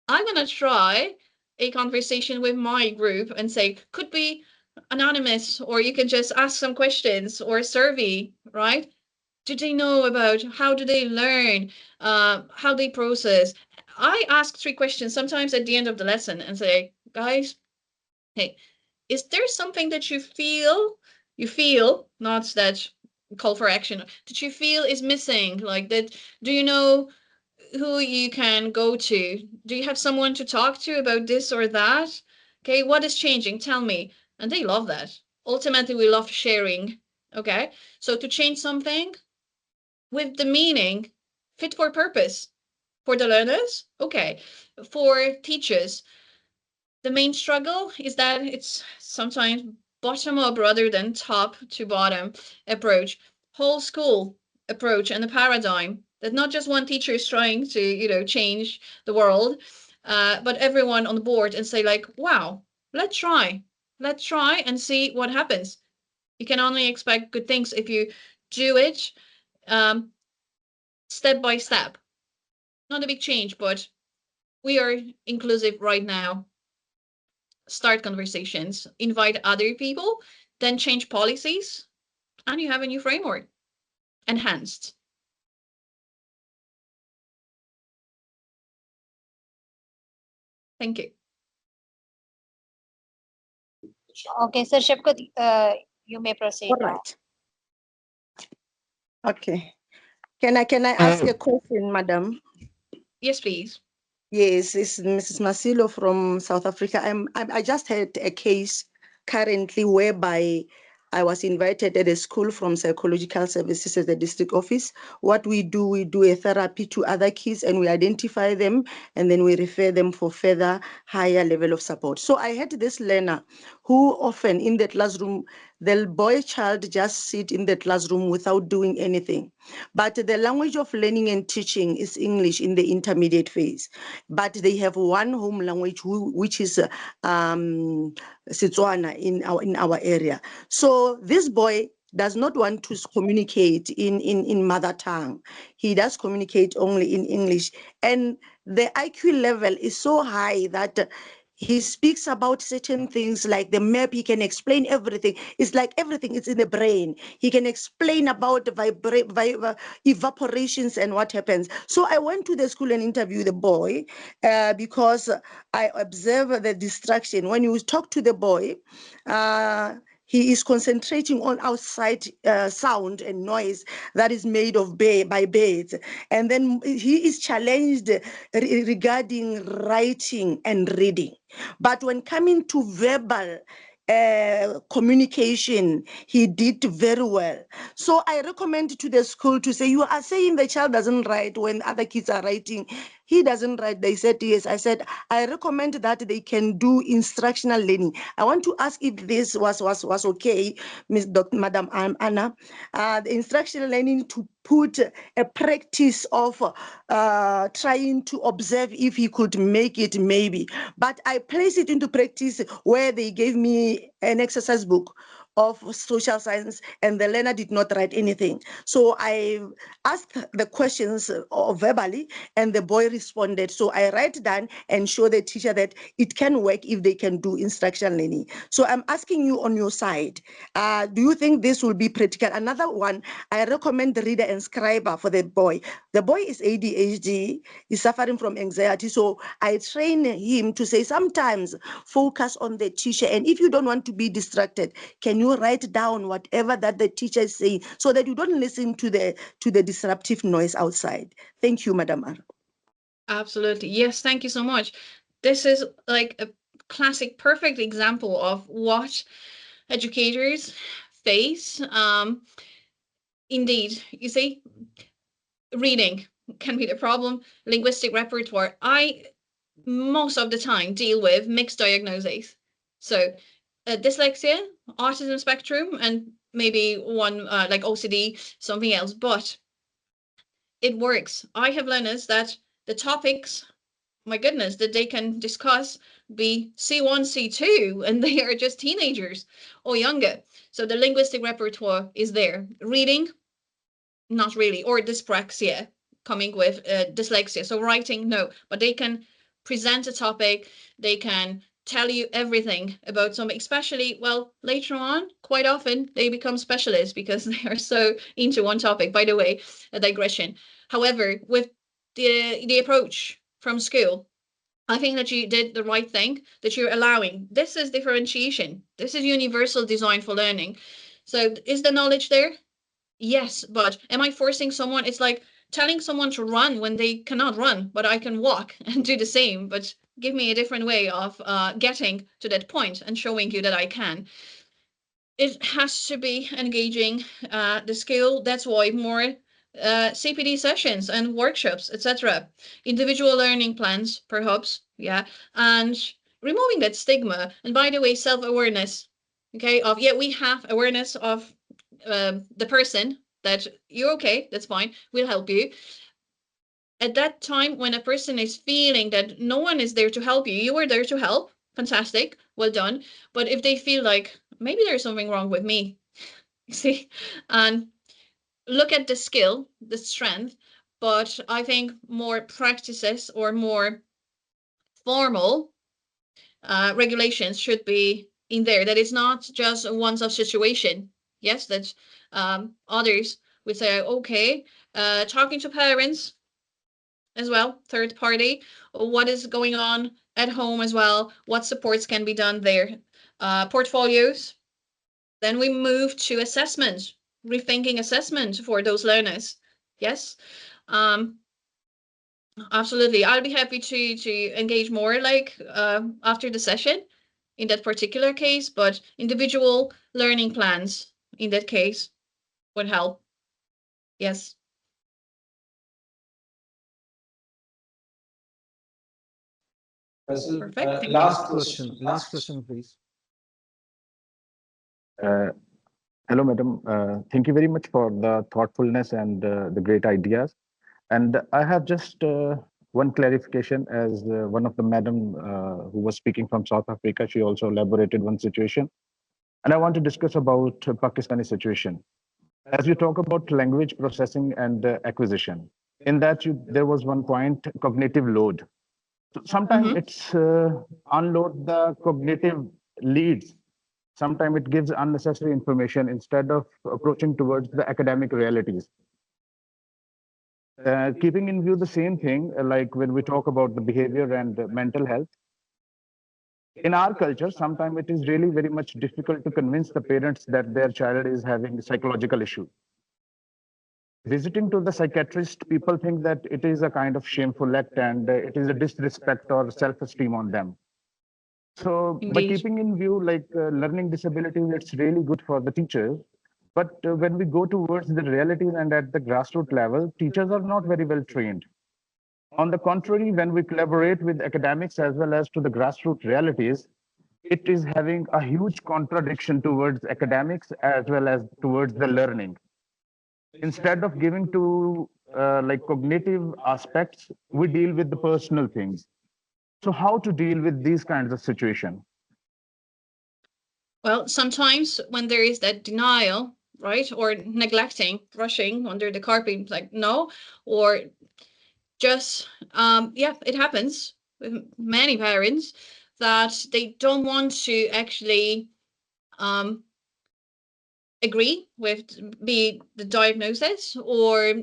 I'm going to try a conversation with my group and say, could be anonymous, or you can just ask some questions or a survey, right? Do they know about how do they learn, how they process? I ask 3 questions sometimes at the end of the lesson and say, guys, hey, is there something that you feel, not that call for action, that you feel is missing? Like that, do you know who you can go to? Do you have someone to talk to about this or that? Okay, what is changing? Tell me. And they love that. Ultimately, we love sharing. Okay, so to change something with the meaning fit for purpose for the learners. Okay, for teachers, the main struggle is that it's sometimes bottom up rather than top to bottom approach, whole school approach, and the paradigm that not just one teacher is trying to change the world, but everyone on the board and say like, wow, let's try and see what happens. You can only expect good things if you do it step by step. Not a big change, but we are inclusive right now. Start conversations, invite other people, then change policies, and you have a new framework. Enhanced. Thank you. Okay, Sir Shapkat, you may proceed All now. right. Okay. Can I ask a question, madam? Yes, please. Yes, it's Mrs. Masilo from South Africa. I just had a case currently whereby I was invited at a school from psychological services at the district office. What we do a therapy to other kids and we identify them and then we refer them for further higher level of support. So I had this learner who often in the classroom, the boy child just sit in the classroom without doing anything. But the language of learning and teaching is English in the intermediate phase. But they have one home language which is Setswana in our area. So this boy does not want to communicate in mother tongue. He does communicate only in English. And the IQ level is so high that he speaks about certain things like the map. He can explain everything. It's like everything is in the brain. He can explain about evaporations and what happens. So I went to the school and interviewed the boy because I observe the distraction. When you talk to the boy, he is concentrating on outside sound and noise that is made of by birds. And then he is challenged regarding writing and reading. But when coming to verbal communication, he did very well. So I recommend to the school to say, you are saying the child doesn't write when other kids are writing. He doesn't write. They said yes. I said, I recommend that they can do instructional learning. I want to ask if this was okay, Madam Anna, the instructional learning to put a practice of trying to observe if he could make it, maybe. But I place it into practice where they gave me an exercise book of social science and the learner did not write anything. So I asked the questions verbally and the boy responded. So I write down and show the teacher that it can work if they can do instructional learning. So I'm asking you on your side, do you think this will be practical? Another one, I recommend the reader and scriber for the boy. The boy is ADHD, he's suffering from anxiety. So I train him to say sometimes focus on the teacher. And if you don't want to be distracted, can you write down whatever that the teacher is saying so that you don't listen to the disruptive noise outside? Thank you, Madam Ar. Absolutely. Yes, thank you so much. This is like a classic, perfect example of what educators face. Indeed, you see, reading can be the problem. Linguistic repertoire. I most of the time deal with mixed diagnoses. So dyslexia, autism spectrum, and maybe one like OCD, something else. But it works. I have learned that the topics, my goodness, that they can discuss be C1, C2, and they are just teenagers or younger. So the linguistic repertoire is there. Reading, not really, or dyspraxia coming with dyslexia. So writing, no, but they can present a topic, they can tell you everything about something, especially, well, later on, quite often they become specialists because they are so into one topic. By the way, a digression. However, with the approach from school, I think that you did the right thing, that you're allowing. This is differentiation. This is universal design for learning. So is the knowledge there? Yes, but am I forcing someone? It's like telling someone to run when they cannot run, but I can walk and do the same, but give me a different way of getting to that point and showing you that I can. It has to be engaging the skill. That's why more CPD sessions and workshops, etc. Individual learning plans, perhaps, yeah, and removing that stigma. And by the way, self-awareness, okay, of yeah, we have awareness of the person that you're okay, that's fine, we'll help you. At that time, when a person is feeling that no one is there to help you, you were there to help, fantastic, well done. But if they feel like maybe there's something wrong with me, you see, and look at the skill, the strength, but I think more practices or more formal regulations should be in there. That it's not just a once-off situation. Yes, that others would say, okay, talking to parents as well, third party, what is going on at home as well, what supports can be done there, portfolios. Then we move to assessment, rethinking assessment for those learners. Yes, absolutely. I'll be happy to engage more like after the session in that particular case, but individual learning plans in that case would help. Yes. Perfect. Thank you. Last question, please. Uh, Hello, madam. Thank you very much for the thoughtfulness and the great ideas. And I have just one clarification as one of the madam who was speaking from South Africa, she also elaborated one situation. And I want to discuss about Pakistani situation. As you talk about language processing and acquisition, in that there was one point, cognitive load. So sometimes it's unload the cognitive leads. Sometimes it gives unnecessary information instead of approaching towards the academic realities. Keeping in view the same thing, like when we talk about the behavior and mental health, in our culture, sometimes it is really very much difficult to convince the parents that their child is having a psychological issue. Visiting to the psychiatrist, people think that it is a kind of shameful act and it is a disrespect or self-esteem on them. So by Indeed. keeping in view like learning disabilities, it's really good for the teachers. But when we go towards the reality and at the grassroots level, teachers are not very well trained. On the contrary, when we collaborate with academics as well as to the grassroots realities, it is having a huge contradiction towards academics as well as towards the learning. Instead of giving to like cognitive aspects, we deal with the personal things. So how to deal with these kinds of situations? Well, sometimes when there is that denial, right, or neglecting, brushing under the carpet, like no, or just yeah, it happens with many parents that they don't want to actually um agree with be the diagnosis, or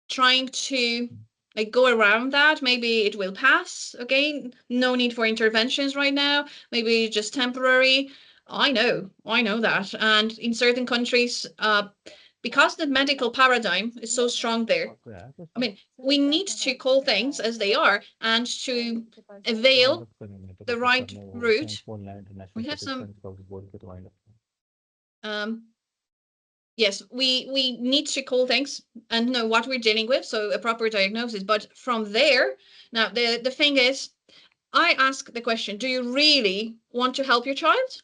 trying to like go around that. Maybe it will pass. Okay, no need for interventions right now. Maybe just temporary. I know that. And in certain countries, because the medical paradigm is so strong there, I mean, we need to call things as they are and to avail the right route. We have some yes, we need to call things and know what we're dealing with, so a proper diagnosis. But from there, now the thing is, I ask the question: do you really want to help your child?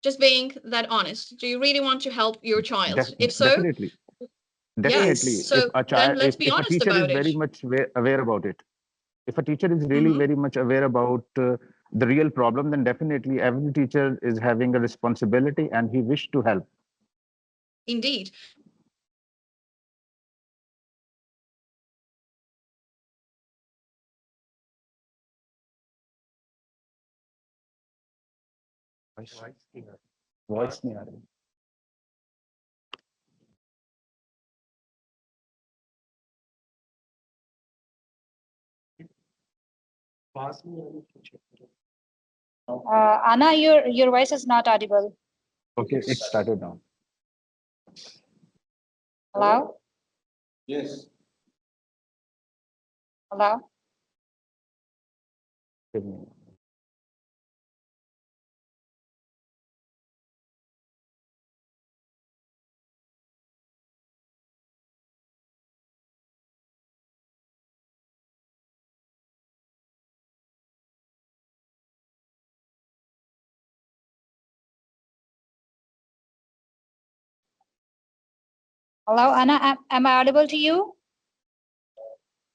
Just being that honest, do you really want to help your child? If so, Definitely, definitely. Yes. If so a then child, let's be if a honest teacher is about it. very much aware about it, if a teacher is really Mhm. very much aware about the real problem, then definitely every teacher is having a responsibility and he wish to help. Indeed. Voice नहीं आ रही. Anna, your voice is not audible. Okay, it started now. Hello? Yes. Hello? Hello, Anna, am I audible to you?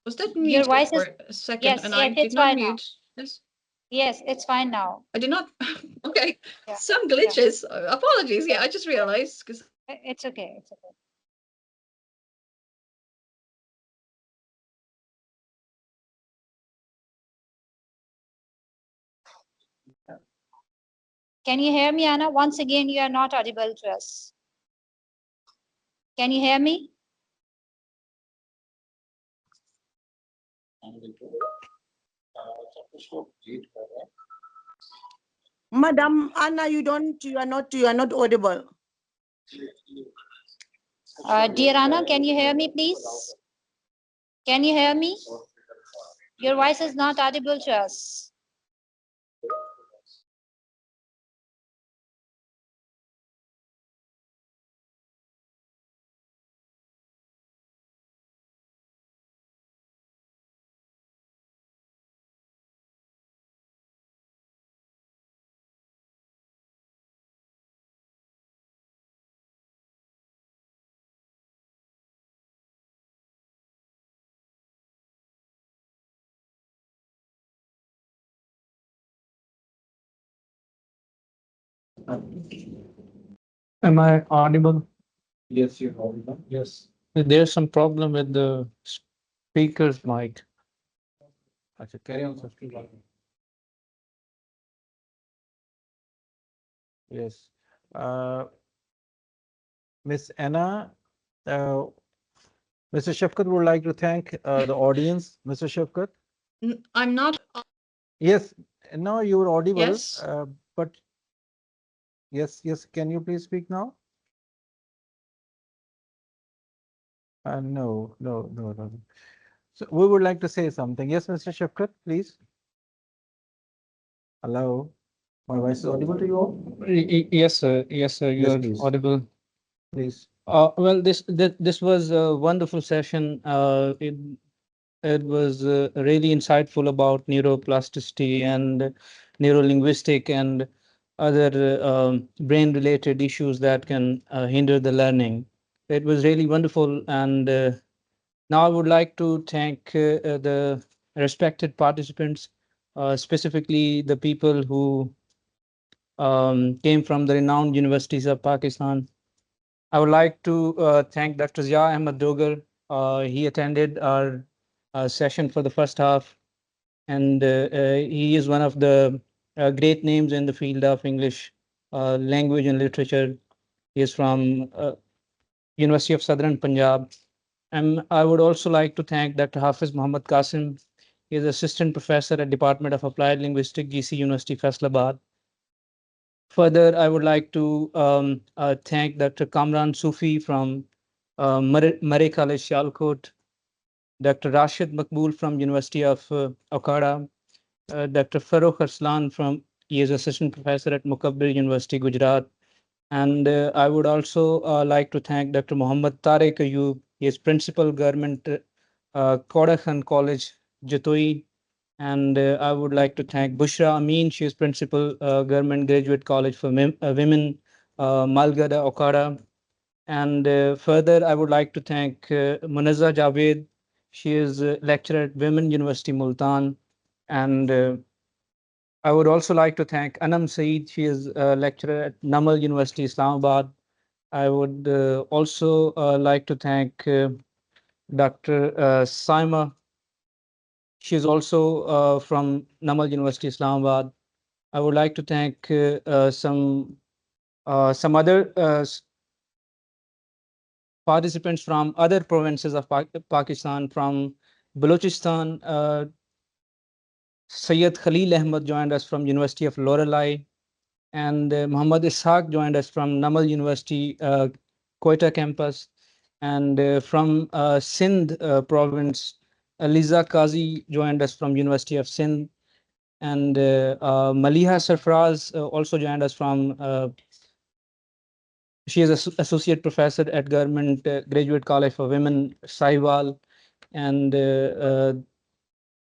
Was that Your muted voice for is, a second yes, and yes, I did it's not fine now. mute? Yes, Yes, it's fine now. I did not. Okay, Yeah, some yeah. glitches. Apologies. Yeah, I just realized because It's okay, it's okay. Can you hear me, Anna? Once again, you are not audible to us. Can you hear me? Madam Anna, you are not audible. Dear Anna, can you hear me, please? Can you hear me? Your voice is not audible to us. Am I audible? Yes, you're audible. Yes. There's some problem with the speaker's mic. Acha, carry on, sir. Yes. Miss Anna, uh, Mr. Shafkat would like to thank the audience. Mr. Shafkat? I'm not. Yes, now you're audible, Yes. but yes, can you please speak now? No. So we would like to say something. Yes, Mr. Shafkat, please. Hello, my voice is audible to you all? Yes, sir. Yes, sir. Yes, You're please. audible. Please. Well, this was a wonderful session. It was really insightful about neuroplasticity and neurolinguistic and other brain-related issues that can hinder the learning. It was really wonderful, and now I would like to thank the respected participants, specifically the people who came from the renowned universities of Pakistan. I would like to thank Dr. Zia Ahmed Dogar. He attended our session for the first half, and he is one of the great names in the field of English language and literature. He is from University of Southern Punjab. And I would also like to thank Dr. Hafiz Muhammad Qasim. He is assistant professor at Department of Applied Linguistics, GC University, Faisalabad. Further, I would like to thank Dr. Kamran Sufi from Murray College, Sialkot, Dr. Rashid Makbul from University of Okada, Dr. Farooq Arslan he is assistant professor at Mukabbir University, Gujarat. And I would also like to thank Dr. Muhammad Tariq Ayub. He is principal government Koda Khan College, Jatoi. And I would like to thank Bushra Amin. She is principal government graduate college for women, Malgada Okada. And further, I would like to thank Munazza Javed. She is a lecturer at Women University, Multan. And I would also like to thank Anam Saeed. She is a lecturer at Namal University, Islamabad. I would also like to thank Dr. Saima. She is also from Namal University, Islamabad. I would like to thank some other participants from other provinces of Pakistan, from Balochistan. Sayyid Khalil Ahmed joined us from University of Lorelei, and Muhammad Ishaq joined us from Namal University, Quetta campus, and from Sindh province, Aliza Qazi joined us from University of Sindh, and Maliha Sarfraz also joined us from. She is associate professor at Government Graduate College for Women, Sahiwal, and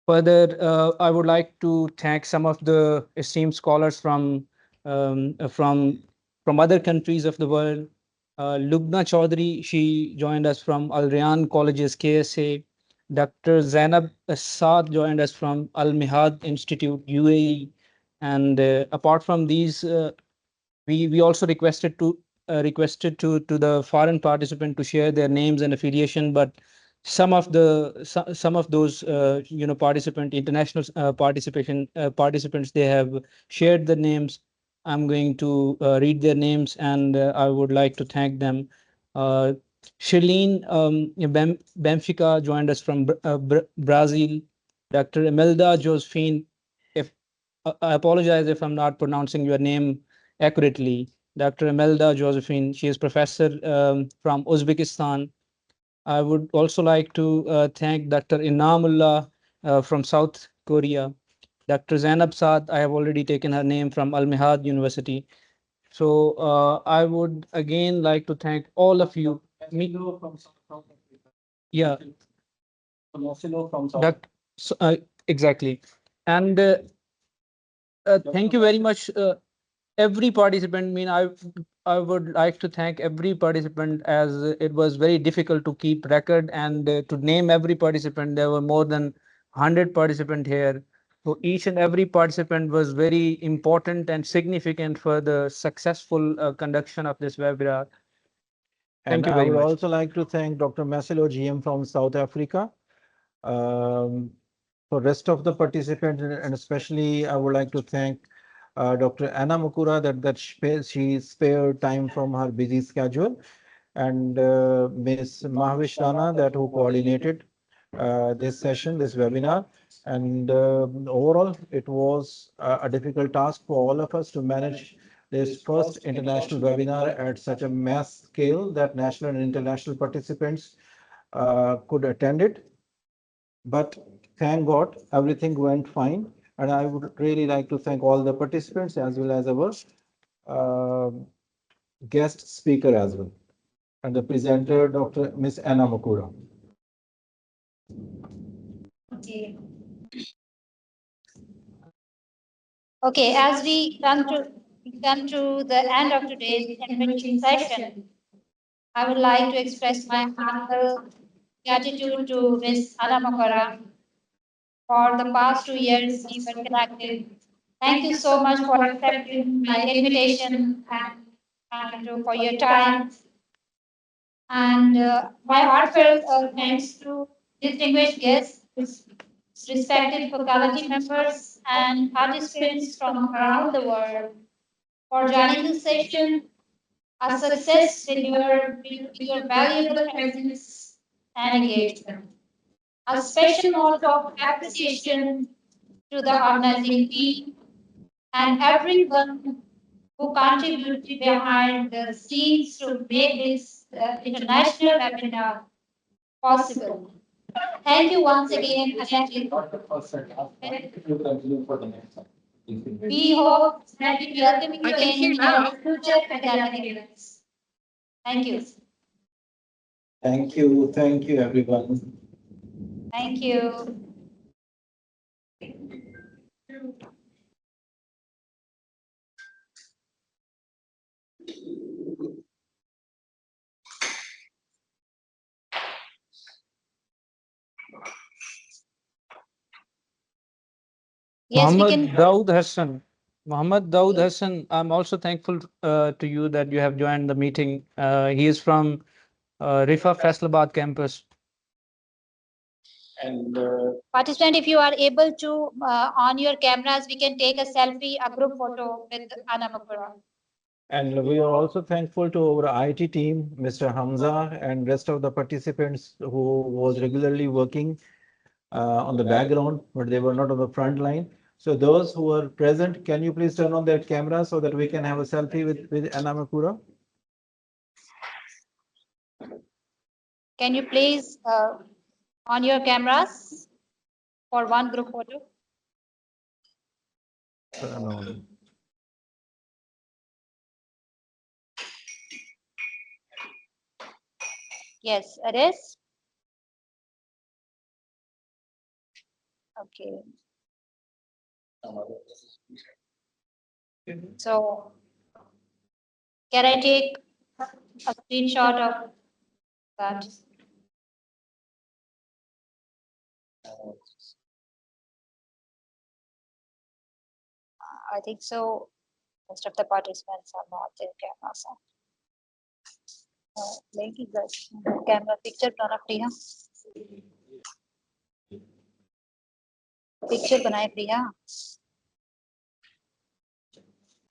further, I would like to thank some of the esteemed scholars um, uh, from from other countries of the world. Lubna Chaudhary, she joined us from Al Rayan Colleges, KSA. Dr. Zainab Saad joined us from Al Mihad Institute, UAE. And apart from these, we also requested to the foreign participant to share their names and affiliation, but some of those international participants, they have shared the names. I'm going to read their names, and I would like to thank them. uh, Shirlene Benfica joined us from Brazil. Dr. Imelda Josephine, if I apologize if I'm not pronouncing your name accurately. Dr. Imelda Josephine, she is professor from Uzbekistan. I would also like to thank Dr. Inamullah from South Korea. Dr. Zainab Saad, I have already taken her name from Al Mihad University. So I would again like to thank all of you. Yeah, Doc- exactly. And thank you very much. Every participant, I would like to thank every participant, as it was very difficult to keep record and to name every participant. There were more than 100 participants here. So each and every participant was very important and significant for the successful conduction of this webinar. And Thank you I very would much. also like to thank Dr. Masilo GM from South Africa. Um, for rest of the participants, and especially I would like to thank Dr. Anna Mukura she spared time from her busy schedule, and Ms. Mahvish Rana that who coordinated this session, this webinar. And overall, it was a difficult task for all of us to manage this first international webinar at such a mass scale that national and international participants could attend it. But thank God, everything went fine. And I would really like to thank all the participants as well as our uh, guest speaker as well, and the presenter, Dr. Miss Anna Makura. Okay. Okay, as we come to the end of today's enriching session, I would like to express my heartfelt gratitude to Ms. Anna Makara for the past 2 years we were connected. Thank you so much for accepting my invitation and for your time. And my heartfelt thanks to distinguished guests, respected faculty members, and participants from around the world for joining this session. A success with your valuable presence and engagement. A special note of appreciation to the organizing team and everyone who contributed behind the scenes to make this international webinar possible. Thank you once again, Anjali. We hope that we welcome you I can hear in now. our future academic events. Thank you. Thank you, everyone. Thank you. Yes, we Mohammed can. Daoud Hassan. Mohammed Daoud Hassan, I'm also thankful to you that you have joined the meeting. He is from Riphah Faisalabad campus. And Participant, if you are able to on your cameras, we can take a selfie, a group photo with Anna Makura. And we are also thankful to our IT team, Mr. Hamza, and rest of the participants who was regularly working on the background, but they were not on the front line. So those who are present, can you please turn on their camera so that we can have a selfie with Anna Makura? Can you please on your cameras for one group photo? No. Yes, it is. Okay. So, can I take a screenshot of that? I think so. Most of the participants are not their cameras on. Link is the camera picture banana Priya. Picture बनाए प्रिया.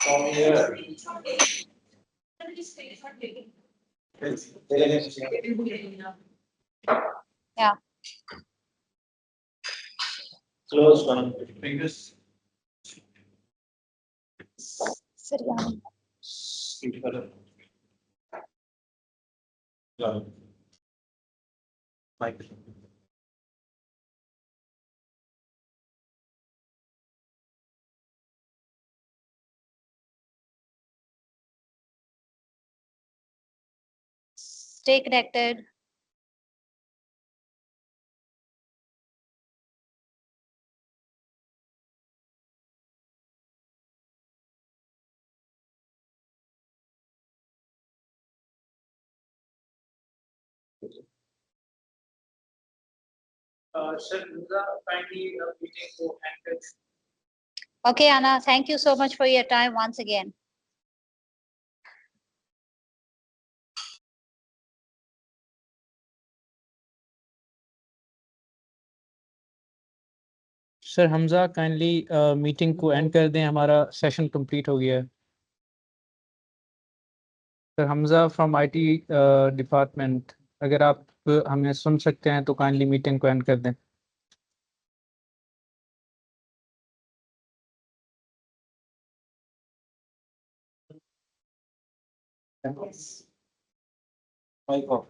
From here. Yeah. Close one. Fingers. Sariya. Mike. Stay connected. Okay, Anna, thank you so much for your time once again. Sir Hamza kindly meeting को and कर दें, हमारा session complete हो गया है. Sir Hamza from IT department, अगर आप हमें सुन सकते हैं तो काइंडली मीटिंग को एंड कर दें. Mic off.